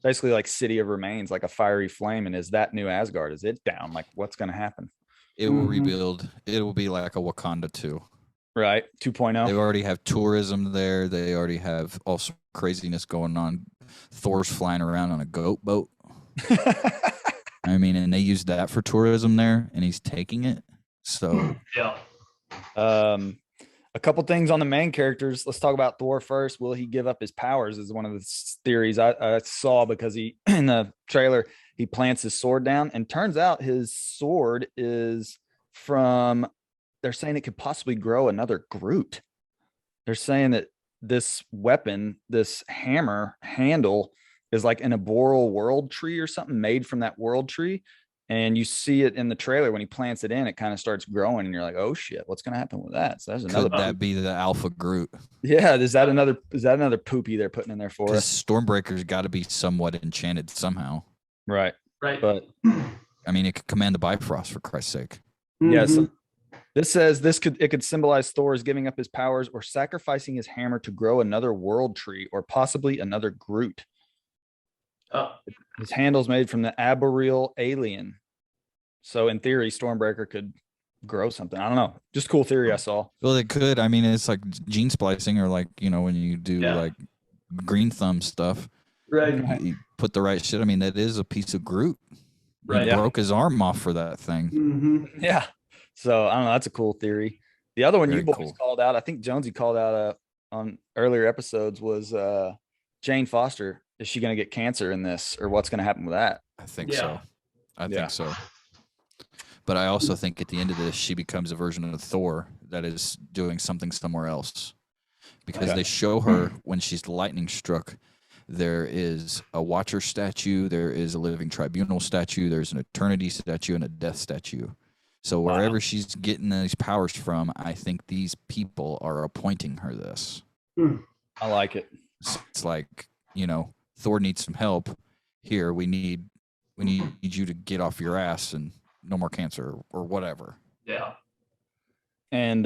basically like city of remains, like a fiery flame. And is that new Asgard? Is it down? Like what's going to happen? It will rebuild. It will be like a Wakanda 2. Right. 2.0. They already have tourism there. They already have all sorts of craziness going on. Thor's flying around on a goat boat. I mean, and they use that for tourism there, and he's taking it. So Yeah. A couple things on the main characters. Let's talk about Thor first. Will he give up his powers? Is one of the theories I saw, because he in the trailer he plants his sword down, and turns out his sword is from. They're saying it could possibly grow another Groot. They're saying that this weapon, this hammer handle, is like an arboreal world tree or something made from that world tree. And you see it in the trailer when he plants it in, it kind of starts growing, and you're like, oh shit, what's going to happen with that? So there's another. Could that be the Alpha Groot? Yeah. Is that another poopy they're putting in there for us? Stormbreaker's got to be somewhat enchanted somehow. Right. Right. But I mean, it could command the Bifrost, for Christ's sake. yeah. So this says it could symbolize Thor as giving up his powers or sacrificing his hammer to grow another world tree or possibly another Groot. His handle's made from the arboreal alien. So in theory, Stormbreaker could grow something. I don't know. Just cool theory I saw. Well, it could. I mean, it's like gene splicing, or like, you know, when you do like green thumb stuff. Right. You put the right shit. I mean, that is a piece of Groot. Right. He broke his arm off for that thing. Yeah. So I don't know. That's a cool theory. The other one Very you boys cool. called out, I think Jonesy called out on earlier episodes, was Jane Foster. Is she going to get cancer in this, or what's going to happen with that? I think so. I think so. But I also think at the end of this, she becomes a version of Thor that is doing something somewhere else, because they show her when she's lightning struck. There is a Watcher statue. There is a Living Tribunal statue. There's an Eternity statue and a Death statue. So wherever she's getting these powers from, I think these people are appointing her this. I like it. So it's like, you know, Thor needs some help. Here, we need you to get off your ass and no more cancer or whatever. Yeah. And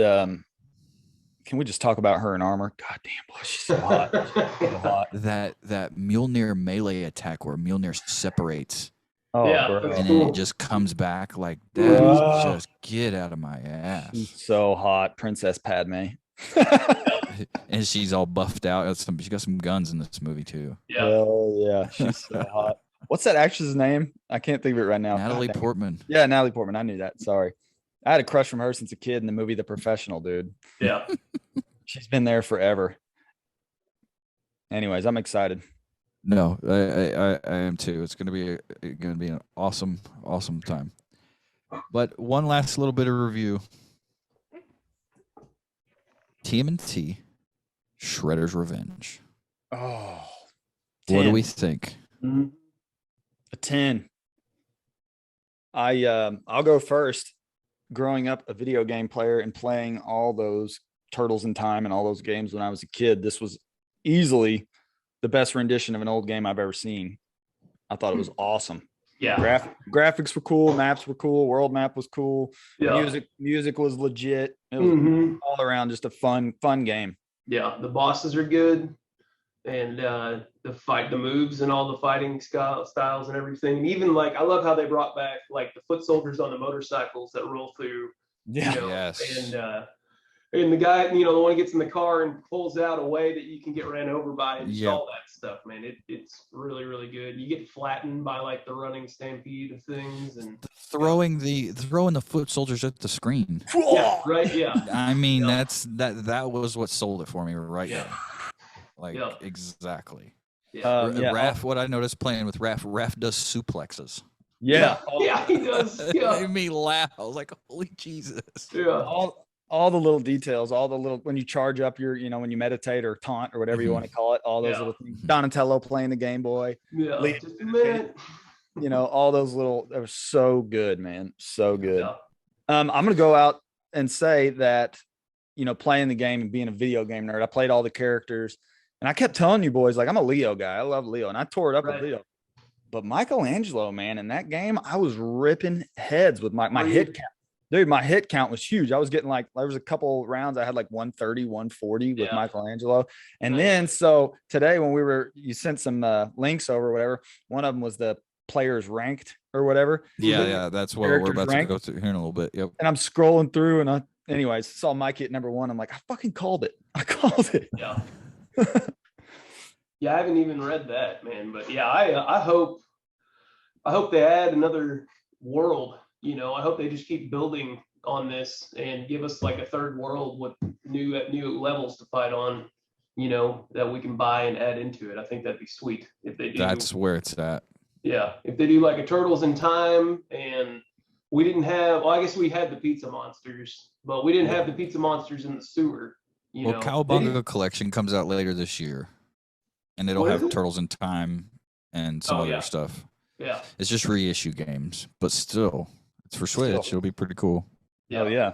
can we just talk about her in armor? God damn, boy, she's so hot. So hot. That Mjolnir melee attack where Mjolnir separates. Oh, Yeah, bro. that's And cool. then it just comes back like that. Wow. Just get out of my ass. She's so hot, Princess Padme. And she's all buffed out. She got some guns in this movie too. Yeah. Hell yeah, she's so hot. What's that actress's name? I can't think of it right now. Natalie God damn. Portman. Yeah, Natalie Portman. I knew that. Sorry. I had a crush from her since a kid in the movie The Professional, dude. Yeah. She's been there forever. Anyways, I'm excited. No, I am too. It's gonna be an awesome time. But one last little bit of review. Tmnt, Shredder's Revenge. Oh, What do 10. we think? A 10. I'll go first. Growing up a video game player and playing all those Turtles in Time and all those games when I was a kid, this was easily the best rendition of an old game I've ever seen. I thought it was awesome. Yeah. Graphics were cool, maps were cool, world map was cool, Yeah. music was legit. It was all around just a fun game. Yeah. The bosses are good. And the moves and all the fighting styles and everything. And even like, I love how they brought back like the foot soldiers on the motorcycles that roll through. Yeah. You know, Yes. And the guy, you know, the one who gets in the car and pulls out a way that you can get ran over by and just all that stuff, man. It's really, really good. You get flattened by like the running stampede of things and Throwing the foot soldiers at the screen. yeah, right, yeah. I mean, that was what sold it for me right Yeah. there. Like exactly. Yeah. Raph, what I noticed playing with Raph does suplexes. Yeah. Yeah, he does. It Yeah. made me laugh. I was like, holy Jesus. Yeah. All the little details, all the little, when you charge up your, when you meditate or taunt or whatever you want to call it, all those little things. Donatello playing the Game Boy, Yeah. Lead- Just a minute. all those little, they were so good, man. So good. Yeah. I'm going to go out and say that, playing the game and being a video game nerd, I played all the characters and I kept telling you boys, like, I'm a Leo guy. I love Leo and I tore it up with Leo. But Michelangelo, man, in that game, I was ripping heads with my hit cap. Dude, my hit count was huge. I was getting like, there was a couple rounds I had like 130, 140 with Yeah. Michelangelo. And Nice. then, so today when you sent some links over or whatever, one of them was the players ranked or whatever. Yeah, that's what we're Characters about ranked. to go through here in a little bit. Yep. And I'm scrolling through and anyways, saw Mike hit number 1. I'm like, I fucking called it. I called it. Yeah. Yeah, I haven't even read that, man. But yeah, I hope they add another world. You know, I hope they just keep building on this and give us like a third world with new levels to fight on. You know, that we can buy and add into it. I think that'd be sweet if they do. That's where it's at. Yeah, if they do like a Turtles in Time, and we didn't have. Well, I guess we had the pizza monsters, but we didn't have the pizza monsters in the sewer. You know, Cowabunga Collection comes out later this year, and it'll What is have it? Turtles in Time and some Oh, other yeah. stuff. Yeah. It's just reissue games, but still, it's for Switch. It'll be pretty cool. Oh yeah.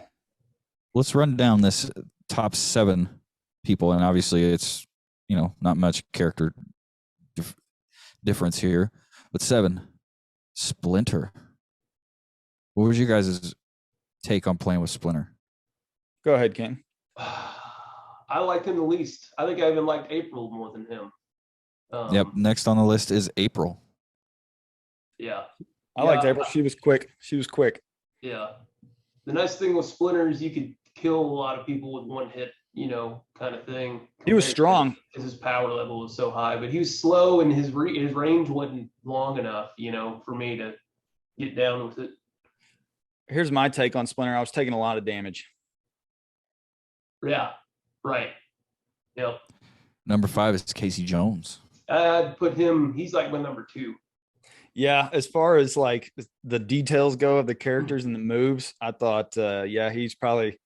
Let's run down this top 7 people, and obviously it's, you know, not much character difference here, but 7. Splinter. What was you guys' take on playing with Splinter? Go ahead, Ken. I liked him the least. I think I even liked April more than him. Yep. Next on the list is April. Yeah. I liked April. She was quick. Yeah. The nice thing with Splinter is you could kill a lot of people with one hit, you know, kind of thing. He was strong because his power level was so high, but he was slow and his range wasn't long enough, you know, for me to get down with it. Here's my take on Splinter. I was taking a lot of damage. Yeah. Right. Yep. Number 5 is Casey Jones. I'd put him. He's like my number 2. Yeah, as far as like the details go of the characters and the moves, I thought, yeah, he's probably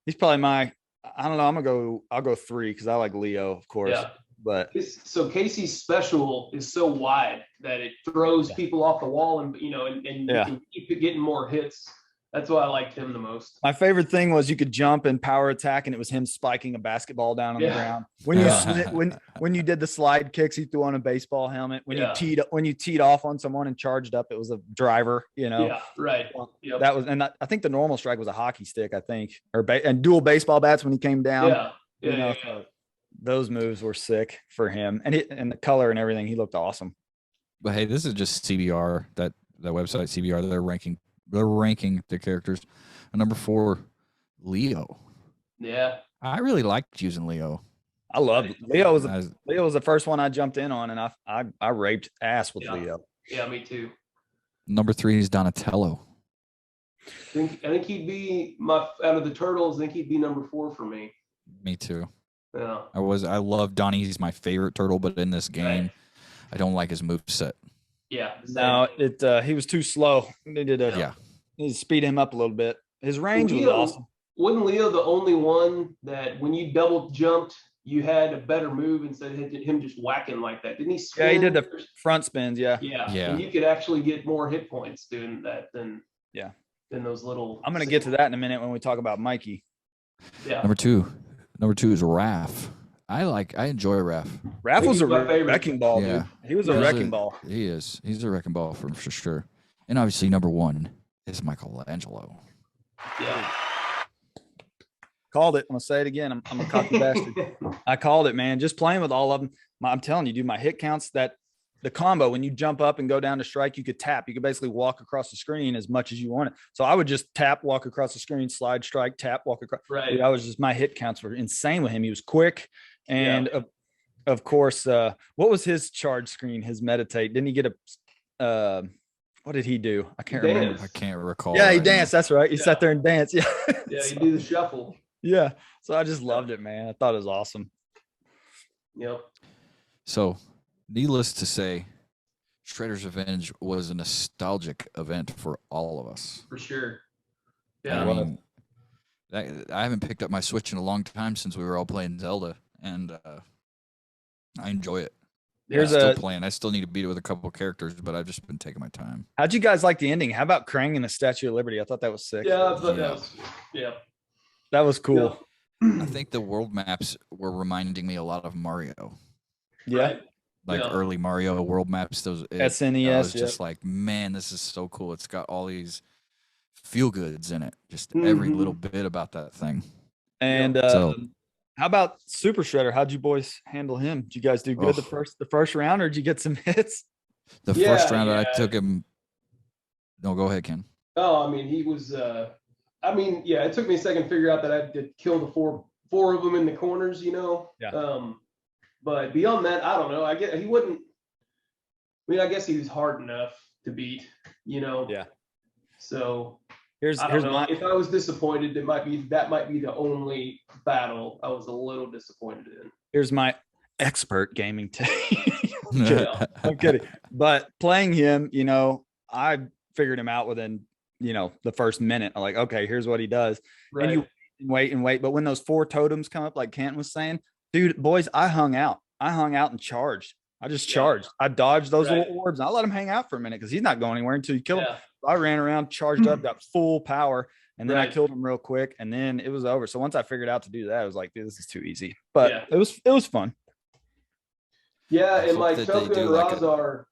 my. I don't know. I'll go 3 because I like Leo, of course. Yeah. But so Casey's special is so wide that it throws people off the wall, and you know, and you can keep getting more hits. That's why I liked him the most. My favorite thing was you could jump and power attack, and it was him spiking a basketball down on the ground. When you when you did the slide kicks, he threw on a baseball helmet. When you teed off on someone and charged up, it was a driver. You know. Yeah. Right. Yep. That was, and I think the normal strike was a hockey stick. I think, and dual baseball bats when he came down. Yeah. Yeah. You know, so those moves were sick for him, and the color and everything. He looked awesome. But hey, this is just CBR. That website CBR. They're ranking the characters. And number 4, Leo. Yeah. I really liked using Leo. I loved Leo. Leo was the first one I jumped in on, and I raped ass with Leo. Yeah, me too. Number 3 is Donatello. I think he'd be out of the Turtles. I think he'd be number 4 for me. Me too. Yeah. I love Donnie. He's my favorite turtle, but in this game, I don't like his moveset. Yeah. No, he was too slow. They need to speed him up a little bit. His range was awesome. Wasn't Leo the only one that when you double jumped, you had a better move instead of him just whacking like that? Didn't he spin? Yeah, he did the front spins. Yeah. And you could actually get more hit points doing that than those little. I'm going to get to that in a minute when we talk about Mikey. Yeah. Number two is Raph. I enjoy Raph. Raph was a wrecking ball, dude. He was a wrecking ball. He is. He's a wrecking ball for sure. And obviously, number 1 is Michelangelo. Yeah. Called it. I'm gonna say it again. I'm a cocky bastard. I called it, man. Just playing with all of them. I'm telling you, dude, my hit counts, that the combo, when you jump up and go down to strike, you could tap. You could basically walk across the screen as much as you wanted. So I would just tap, walk across the screen, slide, strike, tap, walk across. Right. Dude, my hit counts were insane with him. He was quick. And of course, what was his charge screen, his meditate? Didn't he get what did he do? I can't remember. I can't recall. Yeah, he danced. That's right. He sat there and danced. Yeah. Yeah, you do the shuffle. Yeah. So I just loved it, man. I thought it was awesome. Yep. So, needless to say, Shredder's Revenge was a nostalgic event for all of us. For sure. Yeah. I mean, I haven't picked up my Switch in a long time since we were all playing Zelda, and I enjoy it. I'm still playing. I still need to beat it with a couple of characters, but I've just been taking my time. How'd you guys like the ending? How about Krang and the Statue of Liberty? I thought that was sick. Yeah, that was cool. Yeah. I think the world maps were reminding me a lot of Mario. Yeah. Right. Early Mario world maps. Those SNES. I was just like, man, this is so cool. It's got all these feel goods in it. Just every little Mhm. bit about that thing. And So- how about Super Shredder? How'd you boys handle him? Did you guys do good Oh. the first round, or did you get some hits? The Yeah, first round I yeah. took him. No, go ahead, Ken. Oh, I mean, he was. Yeah, it took me a second to figure out that I had to kill the four of them in the corners. Yeah. But beyond that, I don't know. I guess he wouldn't. I mean, I guess he was hard enough to beat. Yeah. So Here's I don't know. my If I was disappointed, that might be the only battle I was a little disappointed in. here's my expert gaming take. Yeah. I'm kidding. But playing him, I figured him out within, the first minute. I'm like, okay, here's what he does. Right. And you wait and wait. But when those 4 totems come up, like Kent was saying, dude, boys, I hung out and charged. I just charged. I dodged those Right. little orbs. I let him hang out for a minute because he's not going anywhere until you kill him. Yeah. I ran around, charged up, got full power, and then I Right. killed him real quick, and then it was over. So once I figured out to do that, I was like, dude, this is too easy. But Yeah. it was fun. Yeah, I and hope like that they Toka do and like a- Razar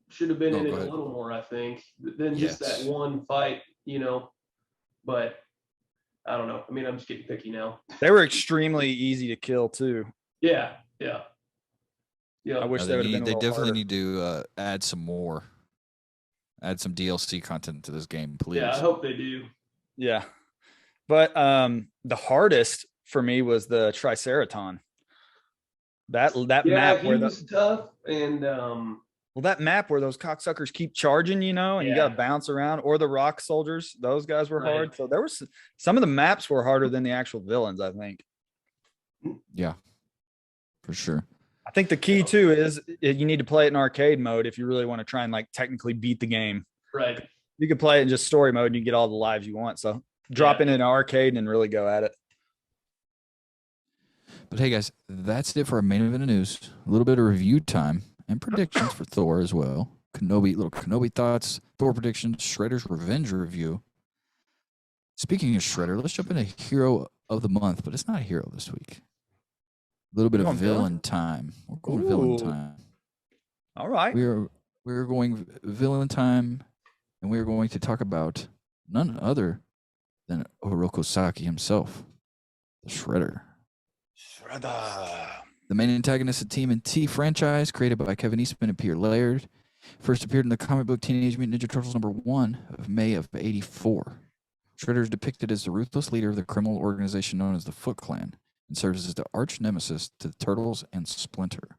should have been No, in it go a ahead. little more, I think, than just Yes. that one fight. But I don't know. I mean, I'm just getting picky now. They were extremely easy to kill too. Yeah. I wish No, they would have been a they little definitely harder. need to add some more. Add some DLC content to this game, please. Yeah, I hope they do. Yeah. But the hardest for me was the Triceraton. That Yeah, map he where was tough, and that map where those cocksuckers keep charging, and you got to Yeah. bounce around, or the rock soldiers, those guys were Right. hard. So there was some of the maps were harder than the actual villains, I think. Yeah, for sure. I think the key too is you need to play it in arcade mode if you really want to try and like technically beat the game. right. You can play it in just story mode and you get all the lives you want. So drop in an arcade and really go at it. But hey, guys, that's it for our main event of news. A little bit of review time and predictions for Thor as well. Little Kenobi thoughts, Thor predictions, Shredder's revenge review. Speaking of Shredder, let's jump into Hero of the Month, but it's not a hero this week. A little bit We're of going villain time. We're going villain Ooh. time. All right. We're going villain time, and we're going to talk about none other than Oroku Saki himself, the Shredder. The main antagonist of Tmnt franchise, created by Kevin Eastman and Peter Laird, first appeared in the comic book Teenage Mutant Ninja Turtles #1 of May of '84. Shredder is depicted as the ruthless leader of the criminal organization known as the Foot Clan and serves as the arch nemesis to the Turtles and Splinter.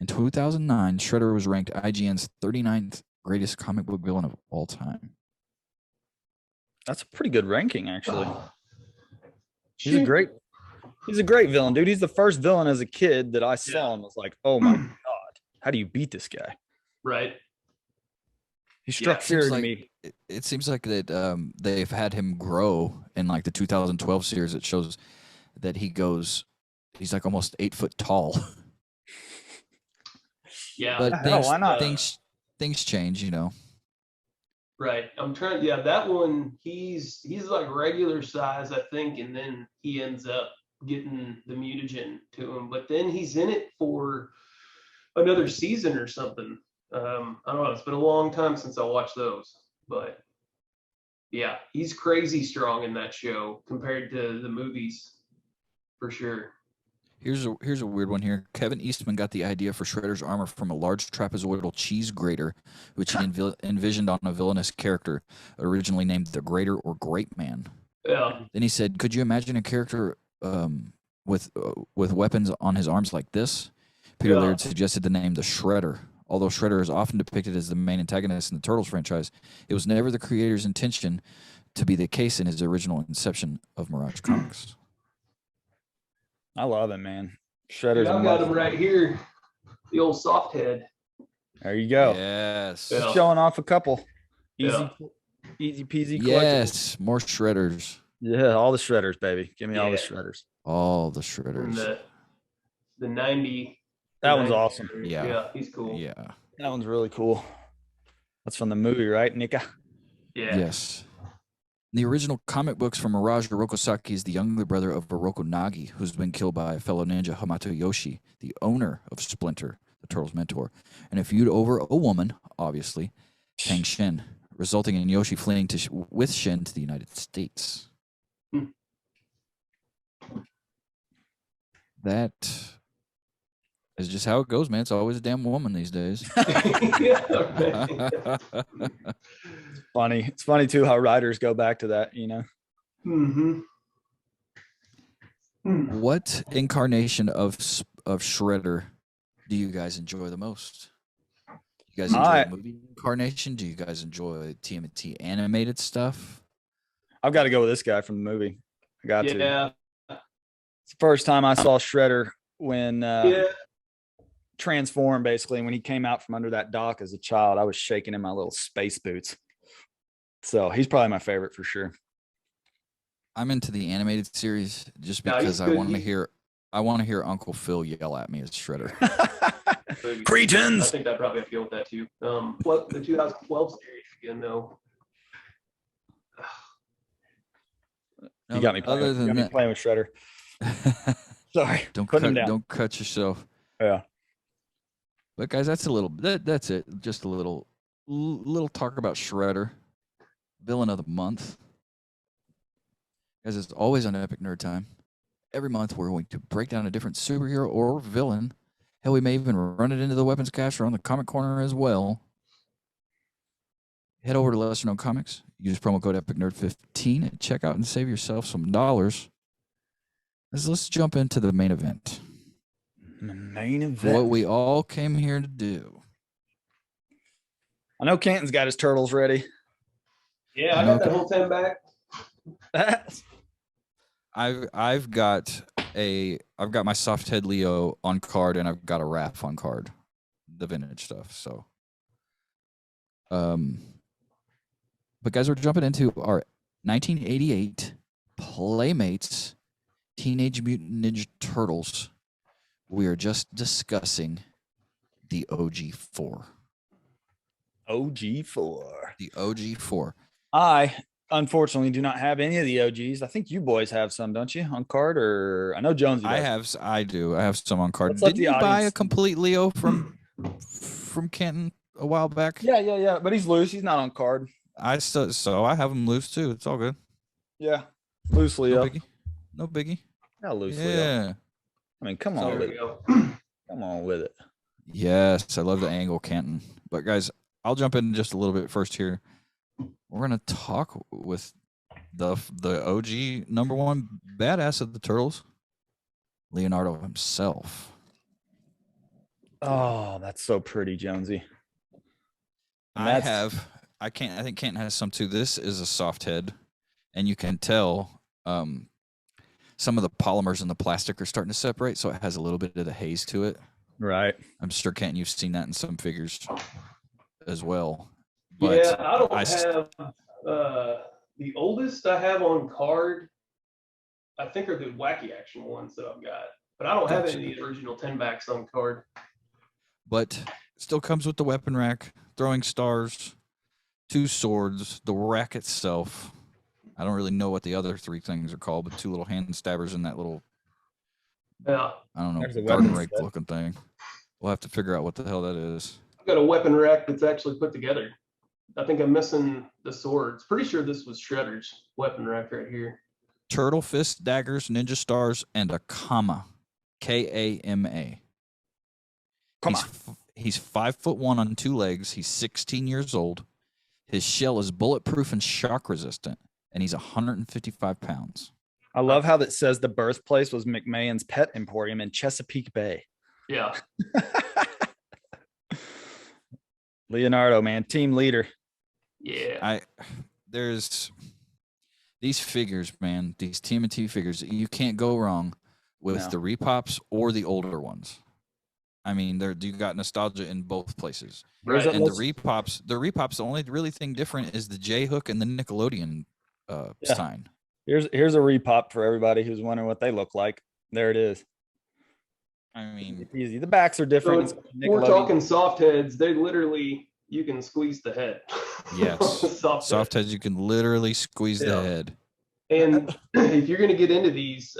In 2009, Shredder was ranked IGN's 39th greatest comic book villain of all time. That's a pretty good ranking, actually. He's a Shoot. great villain, dude. He's the first villain as a kid that I saw Yeah. and was like, oh my God, how do you beat this guy? Right. He struck Seems fear to like- me. It seems like that they've had him grow in like the 2012 series. It shows that he's like almost 8 foot tall. Yeah. But hell, why not? things change, Right. I'm trying. Yeah, that one. He's like regular size, I think, and then he ends up getting the mutagen to him. But then he's in it for another season or something. I don't know. It's been a long time since I watched those, but yeah, he's crazy strong in that show compared to the movies, for sure. Here's a weird one here. Kevin Eastman got the idea for Shredder's armor from a large trapezoidal cheese grater, which he envisioned on a villainous character, originally named the Grater or Grape Man. Yeah. Then he said, "Could you imagine a character with weapons on his arms like this?" Peter Yeah. Laird suggested the name the Shredder. Although Shredder is often depicted as the main antagonist in the Turtles franchise, it was never the creator's intention to be the case in his original inception of Mirage Comics. I love him, man. Dude, Shredder's a I've got must. him right here. The old soft head. There you go. Yes. Yeah. Showing off a couple. Easy, Yeah. easy peasy. collectibles. Yes. More Shredders. Yeah, all the shredders, baby. Give me all the Yeah. shredders. All the From Shredders. the 90. That one's 90 awesome. Yeah. Yeah, he's cool. Yeah. That one's really cool. That's from the movie, right, Nika? Yeah. Yes. In the original comic books from Mirage, Oroku Saki is the younger brother of Oroku Nagi, who's been killed by a fellow ninja, Hamato Yoshi, the owner of Splinter, the Turtles' mentor, and a feud over a woman, obviously, Tang Shin. resulting in Yoshi fleeing with Shin to the United States. That is just how it goes, man. It's always a damn woman these days. Funny. It's funny too how writers go back to that, you know. What incarnation of Shredder do you guys enjoy the most? You guys enjoy the movie incarnation? Do you guys enjoy TMT animated stuff? I've got to go with this guy from the movie. I got to. Yeah. It's the first time I saw Shredder when transformed, basically. When he came out from under that dock as a child, I was shaking in my little space boots. So he's probably my favorite for sure. I'm into the animated series just because I want to hear Uncle Phil yell at me as Shredder. Cretins! I think I probably feel with that too. The 2012 series again, though. You got me playing, playing with Shredder. Sorry, don't cut yourself. Yeah. But guys, that's it. Just a little talk about Shredder, villain of the month. Guys, it's always on Epic Nerd Time. Every month we're going to break down a different superhero or villain. Hell, we may even run it into the weapons cache or on the comic corner as well. Head over to Lesser Known Comics. Use promo code EpicNerd15 and check out and save yourself some dollars. Let's jump into the main event. The main event. What we all came here to do. I know Canton's got his turtles ready. Yeah, I got that whole 10 back. I've got my soft head Leo on card, and I've got a Raph on card, the vintage stuff. So, but guys, we're jumping into our 1988 Playmates Teenage Mutant Ninja Turtles. We are just discussing the OG4. The OG4. I unfortunately do not have any of the OGs. I think you boys have some, don't you, on card? Or I know Jonesy does. I do. I have some on card. Did you buy a complete Leo from Canton a while back? Yeah. But he's loose. He's not on card. So I have him loose too. It's all good. Yeah, loose Leo. No biggie. Not loose Leo. I mean, come on with it. Come on with it. Yes, I love the angle, Canton. But guys, I'll jump in just a little bit first here. We're gonna talk with the OG number one badass of the Turtles, Leonardo himself. Oh, that's so pretty, Jonesy. I think Canton has some too. This is a soft head, and you can tell some of the polymers in the plastic are starting to separate, so it has a little bit of the haze to it. Right. I'm sure, Canton, you've seen that in some figures as well. But yeah, I don't have the oldest I have on card, I think, are the wacky action ones that I've got. But I don't have any of the original 10 backs on card. But still comes with the weapon rack, throwing stars, 2 swords, the rack itself. I don't really know what the other 3 things are called, but 2 little hand stabbers and that little, I don't know, garden rake looking thing. We'll have to figure out what the hell that is. I've got a weapon rack that's actually put together. I think I'm missing the swords. Pretty sure this was Shredder's weapon rack right here. Turtle fist, daggers, ninja stars, and a Kama. K-A-M-A. He's 5'1" on 2 legs. He's 16 years old. His shell is bulletproof and shock resistant, and he's 155 pounds. I love how that says the birthplace was McMahon's Pet Emporium in Chesapeake Bay. Yeah. Leonardo, man, team leader. Yeah. There's these figures, man, these Tmnt figures, you can't go wrong with the repops or the older ones. I mean, you got nostalgia in both places. Right. And the repops, the only really thing different is the J hook and the Nickelodeon sign. Here's a repop for everybody who's wondering what they look like. There it is. I mean, easy. The backs are different. So we're talking soft heads. They literally, you can squeeze the head. Yes. soft heads, you can literally squeeze the head. And if you're going to get into these,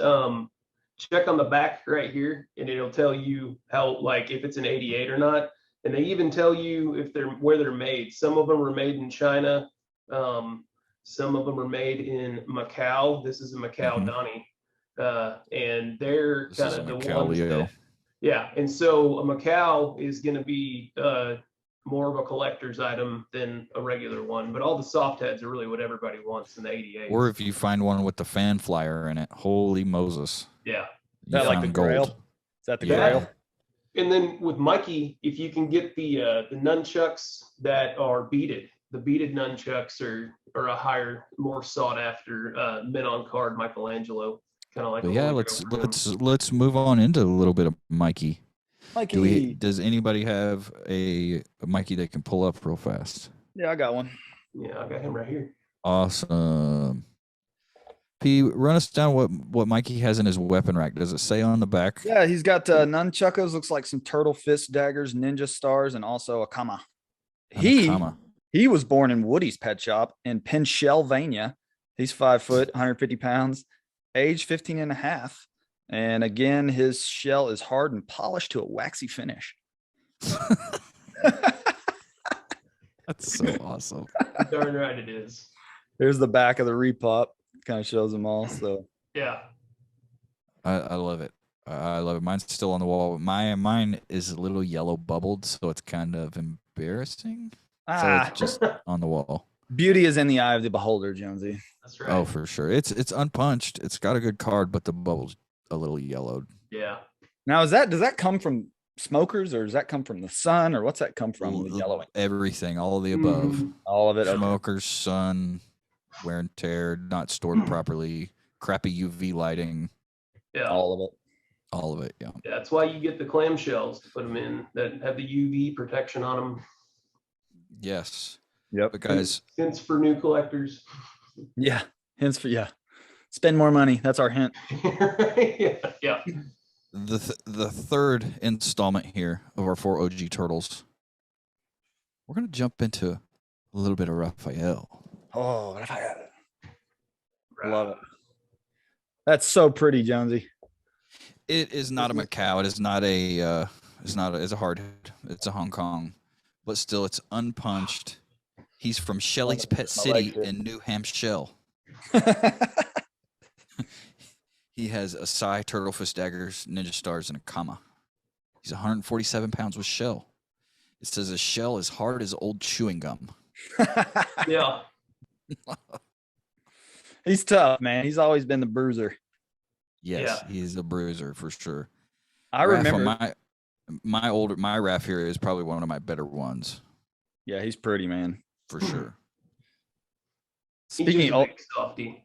check on the back right here, and it'll tell you how, like, if it's an 88 or not. And they even tell you if where they're made. Some of them are made in China. Some of them are made in Macau. This is a Macau Donnie. And they're kind of the ones that, yeah. And so a Macau is going to be more of a collector's item than a regular one. But all the soft heads are really what everybody wants in the 88. Or if you find one with the fan flyer in it, holy Moses. Yeah. Is that like the Grail? Is that the Grail? And then with Mikey, if you can get the nunchucks that are beaded, the beaded nunchucks are a higher, more sought after mint on card Michelangelo, kind of like. Yeah, let's move on into a little bit of Mikey. Does anybody have a Mikey they can pull up real fast? Yeah, I got one. Yeah, I got him right here. Awesome. P, run us down what Mikey has in his weapon rack. Does it say on the back? Yeah, he's got nunchuckos, looks like some turtle fist daggers, ninja stars, and also a kama. He was born in Woody's pet shop in Pennsylvania. He's 5 foot, 150 pounds, age 15 and a half. And again, his shell is hard and polished to a waxy finish. That's so awesome. Darn right it is. Here's the back of the repop. Kind of shows them all. So yeah, I love it. I love it. Mine's still on the wall. Mine is a little yellow bubbled, so it's kind of embarrassing. So it's just on the wall. Beauty is in the eye of the beholder, Jonesy. That's right. Oh, for sure. It's unpunched. It's got a good card, but the bubble's a little yellowed. Yeah. Now, does that come from smokers, or does that come from the sun, or what's that come from? The yellowing. Everything, all of the above. All of it. Smokers, sun, wear and tear, not stored properly, crappy UV lighting. Yeah. All of it. All of it. Yeah. That's why you get the clamshells to put them in that have the UV protection on them. Yes. Yep. But guys, hints for new collectors. Yeah. Hints for spend more money. That's our hint. Yeah. The third installment here of our 4 OG turtles. We're gonna jump into a little bit of Raphael. Oh, Raphael. Love it. That's so pretty, Jonesy. It is not a Macau. It is not a. It's a hard. It's a Hong Kong, but still, it's unpunched. He's from Shelley's Pet City in New Hampshire. He has a Sai, turtle fist daggers, ninja stars, and a kama. He's 147 pounds with shell. It says his shell is hard as old chewing gum. Yeah. He's tough, man. He's always been the bruiser. Yes, he's a bruiser for sure. I remember my Raph here is probably one of my better ones. Yeah, he's pretty, man. For sure. Speaking of softy.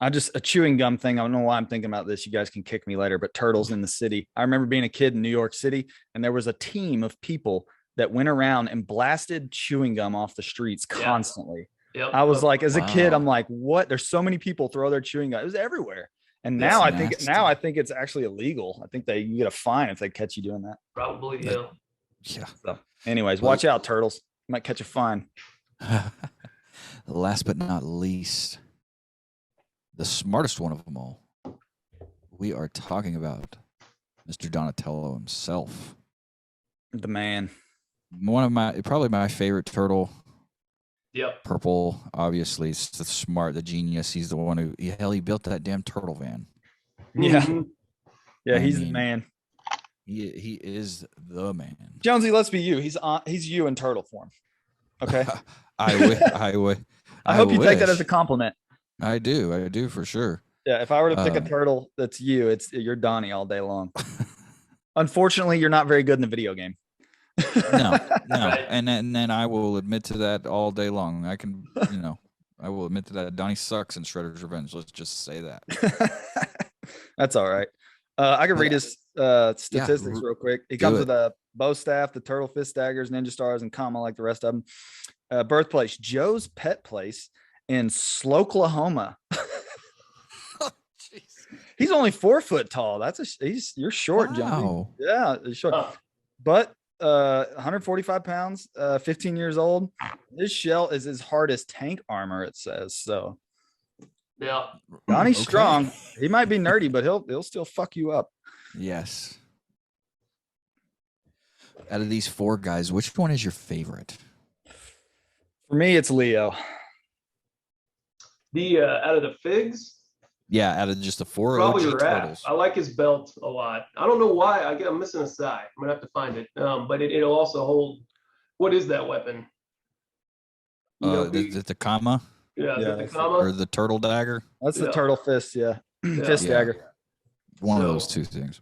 a chewing gum thing. I don't know why I'm thinking about this. You guys can kick me later, but turtles in the city. I remember being a kid in New York City, and there was a team of people that went around and blasted chewing gum off the streets constantly. Yep. I was like, as a kid, I'm like, what? There's so many people throw their chewing gum. It was everywhere. And now I think it's actually illegal. I think you get a fine if they catch you doing that. Probably, yeah. Yeah. So, anyways, watch out, turtles. You might catch a fine. Last but not least, the smartest one of them all. We are talking about Mr. Donatello himself. The man. Probably my favorite turtle. Yep. Purple, obviously. It's the smart, the genius. He's the one who he built that damn turtle van. Yeah. Yeah, he's the man. He is the man. Jonesy, let's be you. He's you in turtle form. Okay. I hope you take that as a compliment. I do for sure. Yeah, if I were to pick a turtle that's you're Donnie all day long. Unfortunately, you're not very good in the video game. No. And then I will admit to that all day long. I will admit to that. Donnie sucks in Shredder's Revenge. Let's just say that. That's all right. I can read his statistics real quick. He comes with a bow staff, the turtle fist daggers, ninja stars, and kama like the rest of them. Birthplace, Joe's Pet Place in Slocklahoma. He's only 4 foot tall. You're short, Johnny. Yeah, he's short. But 145 pounds, 15 years old. His shell is as hard as tank armor, it says. So yeah, Donnie's strong. He might be nerdy, but he'll still fuck you up. Yes. Out of these 4 guys, which one is your favorite? For me, it's Leo. The out of the figs, Yeah, out of just the 4 probably OG Raph. turtles. I like his belt a lot. I don't know why. I'm missing a side. I'm gonna have to find it. But it'll also hold. What is that weapon? You know, The Kama yeah, Yeah, the that's or comma. the turtle dagger. That's the Yeah. turtle fist. Yeah. Fist Yeah. dagger. One of So- those 2 things.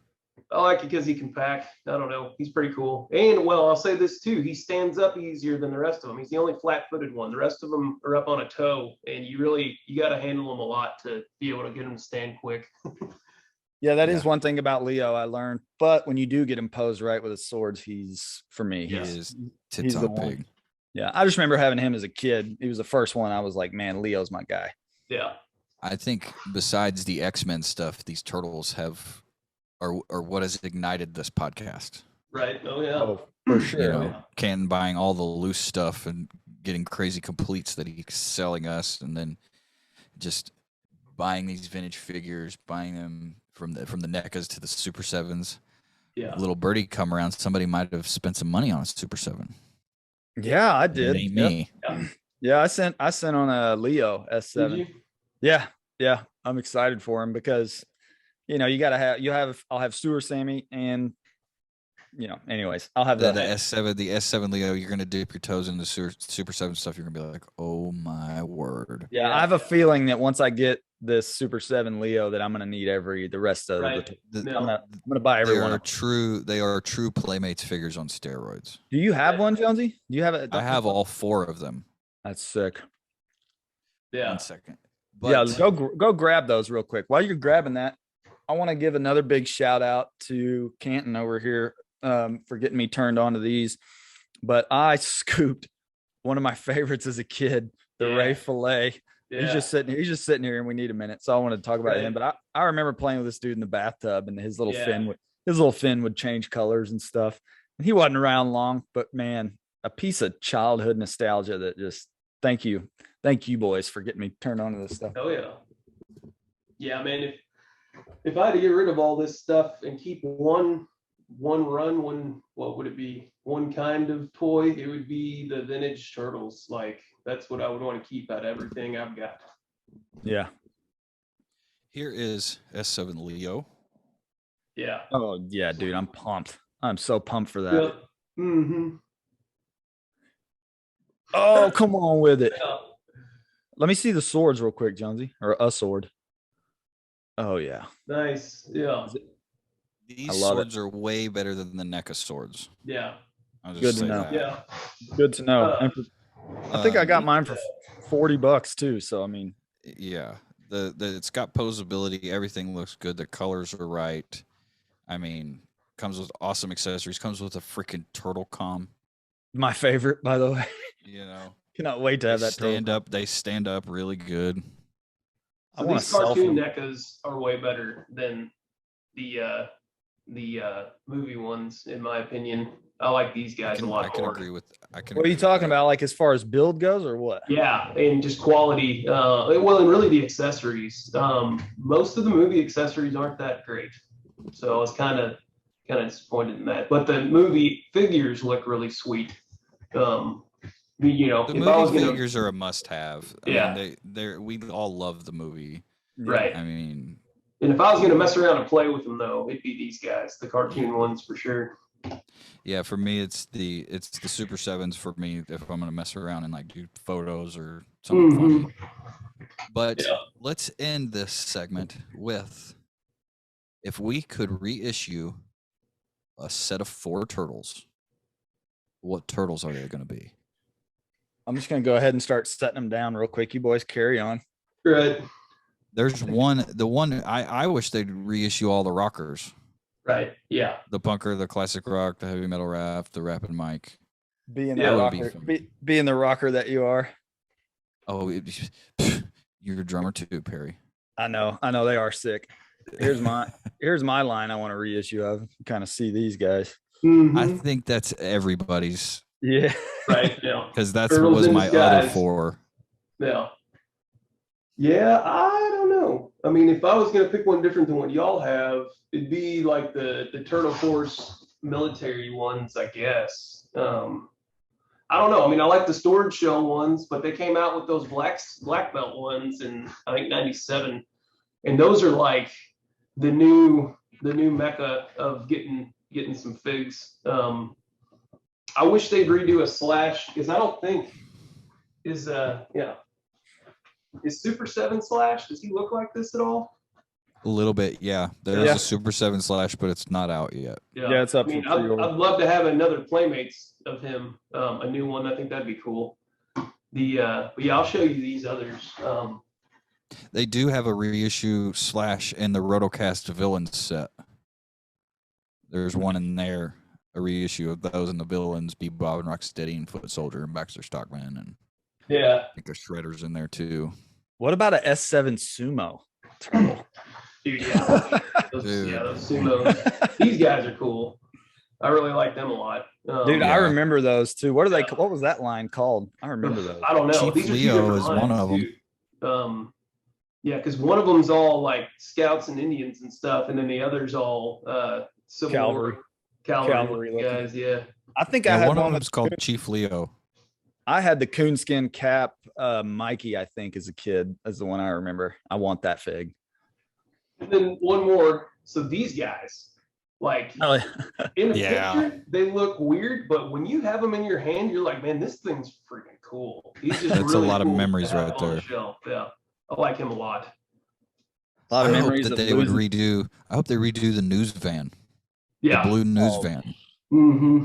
I like it because he can pack. I don't know. He's pretty cool. And well, I'll say this too. He stands up easier than the rest of them. He's the only flat-footed one. The rest of them are up on a toe, and you got to handle him a lot to be able to get him to stand quick. Yeah, that is Yeah. one thing about Leo I learned. But when you do get him posed right with his swords, he's for me. He Yeah. is he's the tits on one. pig. Yeah, I just remember having him as a kid. He was the first one. I was like, man, Leo's my guy. Yeah. I think besides the X-Men stuff, these turtles are what has ignited this podcast. Right. Oh yeah. Oh, for sure. You know, man. Ken buying all the loose stuff and getting crazy completes that he's selling us, and then just buying these vintage figures, buying them from the NECAs to the Super Sevens. Yeah. Little birdie come around, somebody might have spent some money on a Super 7. Yeah, I And did. It ain't Yep. me. Yeah, I sent on a Leo Did S7. you? Yeah. I'm excited for him because I'll have Sewer Sammy and anyways, I'll have The that. S7 Leo, you're gonna dip your toes in the Super 7 stuff. You're gonna be like, oh my word. Yeah, I have a feeling that once I get this Super 7 Leo that I'm gonna need the rest of Right. the No. I'm gonna buy They everyone. are true Playmates figures on steroids. Do you have one, Jonesy? Do you have it? I have all 4 of them. That's sick. Yeah. 1 second. Yeah, But go grab those real quick. While you're grabbing that, I want to give another big shout out to Canton over here for getting me turned on to these. But I scooped one of my favorites as a kid, the Yeah. Ray Fillet. Yeah. He's just sitting here, and we need a minute. So I want to talk about Right. him. But I remember playing with this dude in the bathtub, and his little Yeah. fin would change colors and stuff. And he wasn't around long, but man, a piece of childhood nostalgia that just thank you boys for getting me turned on to this stuff. Oh yeah. Yeah, man. If I had to get rid of all this stuff and keep one what would it be? One kind of toy, it would be the vintage turtles. Like that's what I would want to keep out of everything I've got. Yeah. here is S7 Leo. Yeah. Oh yeah, dude, I'm pumped. I'm so pumped for that. Yep. Mm-hmm. Oh, come on with it. Yeah. Let me see the swords real quick, Jonesy, or a sword. Oh yeah. Nice. Yeah. These I love it. swords are way better than the NECA swords. Yeah. I'll just Good to say know. that. Yeah. Good to know. Uh, And I think I got mine for $40 too. So I mean, Yeah, it's got posability. Everything looks good. The colors are right. I mean, comes with awesome accessories. Comes with a freaking turtle com. my favorite, by the way. You know, Cannot wait to have they that stand turtle. up. They stand up really good. I So want these to sell cartoon them. NECAs are way better than the movie ones, in my opinion. I like these guys a I lot can more. agree with. I can. What are agree you with talking that. about? Like as far as build goes, or what? Yeah, and just quality. Well, and really the accessories. Most of the movie accessories aren't that great, so I was kind of disappointed in that. But the movie figures look really sweet. You know, The if I was movie gonna, figures are a must-have. I Yeah. mean, they're we all love the movie. right. I mean, And if I was gonna mess around and play with them, though, it'd be these guys, the cartoon ones for sure. yeah, for me, it's the Super Sevens for me if I'm gonna mess around and like do photos or something funny. But Yeah. let's end this segment with if we could reissue a set of 4 turtles, what turtles are they going to be? I'm just gonna go ahead and start setting them down real quick. You boys carry on. Right. There's the one I wish they'd reissue all the rockers. Right. Yeah. The punker, the classic rock, the heavy metal rap, the rapping mic. Being Yeah, the that would be rocker, fun. being the rocker that you are. Oh, you're a drummer too, Perry. I know they are sick. Here's my line I want to reissue of. Kind of see these guys. Mhm. I think that's everybody's Yeah. Right. Yeah. because that's Turtles was in my other disguise. 4. Yeah. Yeah, I don't know. I mean, if I was gonna pick one different than what y'all have, it'd be like the Turtle Force military ones, I guess. I don't know. I mean, I like the storage shell ones, but they came out with those black belt ones in I think '97, and those are like the new mecca of getting some figs. I wish they'd redo a Slash because I don't think is Super 7 Slash. Does he look like this at all? A little bit, yeah. There's a Super 7 Slash, but it's not out yet. Yeah, it's up. I mean, I'd love to have another Playmates of him, a new one. I think that'd be cool. But yeah, I'll show you these others. They do have a reissue Slash in the Rotocast Villains set. There's one in there, a reissue of those in the Villains, Bebop and Rocksteady and Foot Soldier and Baxter Stockman, and yeah, I think the Shredder's in there too. What about a S7 Sumo turtle? Dude, yeah. Those sumos. These guys are cool. I really like them a lot. Dude, I remember those too. What are they? What was that line called? I remember those. I don't know. Chief Leo is one of them. Yeah, because one of them's all like scouts and Indians and stuff, and then the other's all Civil Cavalry guys. Yeah, I think I had one of them's called Chief Leo. I had the coonskin cap, Mikey. I think as a kid, as the one I remember. I want that fig. And then one more. So these guys, like in the picture, they look weird, but when you have them in your hand, you're like, man, this thing's freaking cool. He's just That's really a lot cool of memories right there. Yeah, I like him a lot. A lot of I memories hope that of they would redo. I hope they redo the news van. Yeah, the blue news van. Mm-hmm.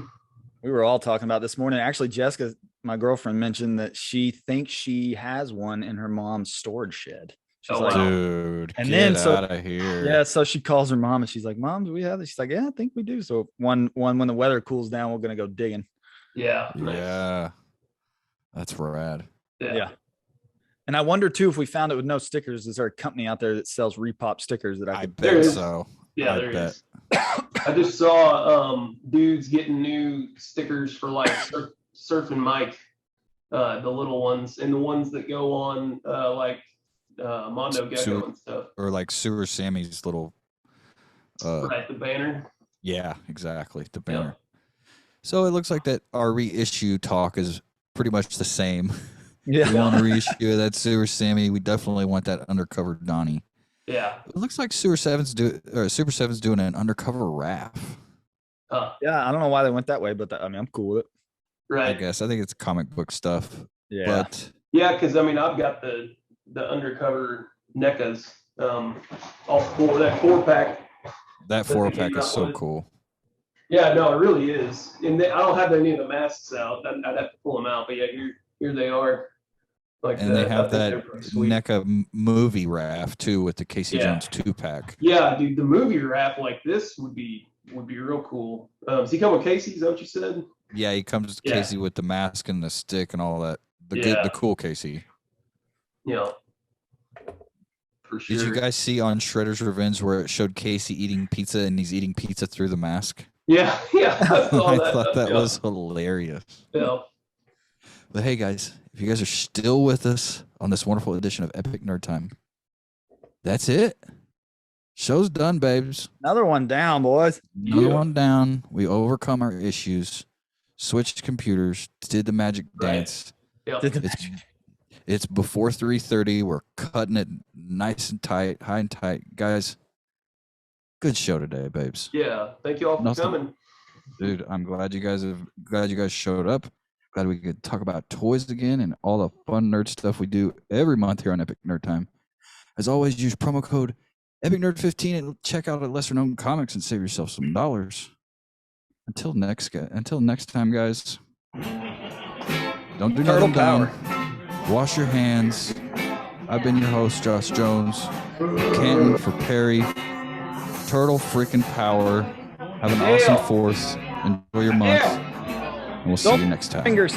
We were all talking about this morning. Actually, Jessica, my girlfriend, mentioned that she thinks she has one in her mom's storage shed. She's like, dude, and get then out of here. Yeah, so she calls her mom and she's like, "Mom, do we have this?" She's like, "Yeah, I think we do." So when the weather cools down, we're gonna go digging. Yeah. Yeah. That's rad. Yeah. And I wonder too, if we found it with no stickers, is there a company out there that sells repop stickers that I could bet so. Yeah, there is. I just saw dudes getting new stickers for like Surf and Mike, the little ones, and the ones that go on like Mondo Gecko and stuff. Or like Sewer Sammy's little right, the banner. Yeah, exactly. The banner. Yeah. So it looks like that our reissue talk is pretty much the same. Yeah. We want to reissue that Sewer Sammy. We definitely want that undercover Donnie. Yeah. It looks like Super 7's doing an undercover Raph. Yeah, I don't know why they went that way, but I mean, I'm cool with it. Right. I guess I think it's comic book stuff. Yeah. But yeah, because I mean, I've got the undercover NECAs, all four, that 4-pack. That 4-pack is so cool. Yeah, no, it really is. And I don't have any of the masks out. I'd have to pull them out, but yeah, here they are. Like and they have that NECA movie Raph too with the Casey Jones 2-pack. Yeah, dude, the movie Raph like this would be real cool. Does he come with Casey? Is that what you said? Yeah, he comes with Casey with the mask and the stick and all that. The cool Casey. Yeah. For sure. Did you guys see on Shredder's Revenge where it showed Casey eating pizza and he's eating pizza through the mask? Yeah. I thought that was hilarious. Yeah. But hey, guys, if you guys are still with us on this wonderful edition of Epic Nerd Time, that's it. Show's done, babes. Another one down, boys. Another one down. We overcome our issues, switched computers, did the magic dance. Yep. It's before 3:30. We're cutting it nice and tight, high and tight. Guys, good show today, babes. Yeah. Thank you all for coming. Dude, I'm glad you guys showed up. Glad we could talk about toys again and all the fun nerd stuff we do every month here on Epic Nerd Time. As always, use promo code EpicNerd15 and check out lesser known comics and save yourself some dollars. Until next time, guys. Don't do nothing dumb. Wash your hands. I've been your host, Josh Jones. Canton for Perry. Turtle freaking power. Have an awesome 4th. Enjoy your month. And we'll see you next time. Fingers.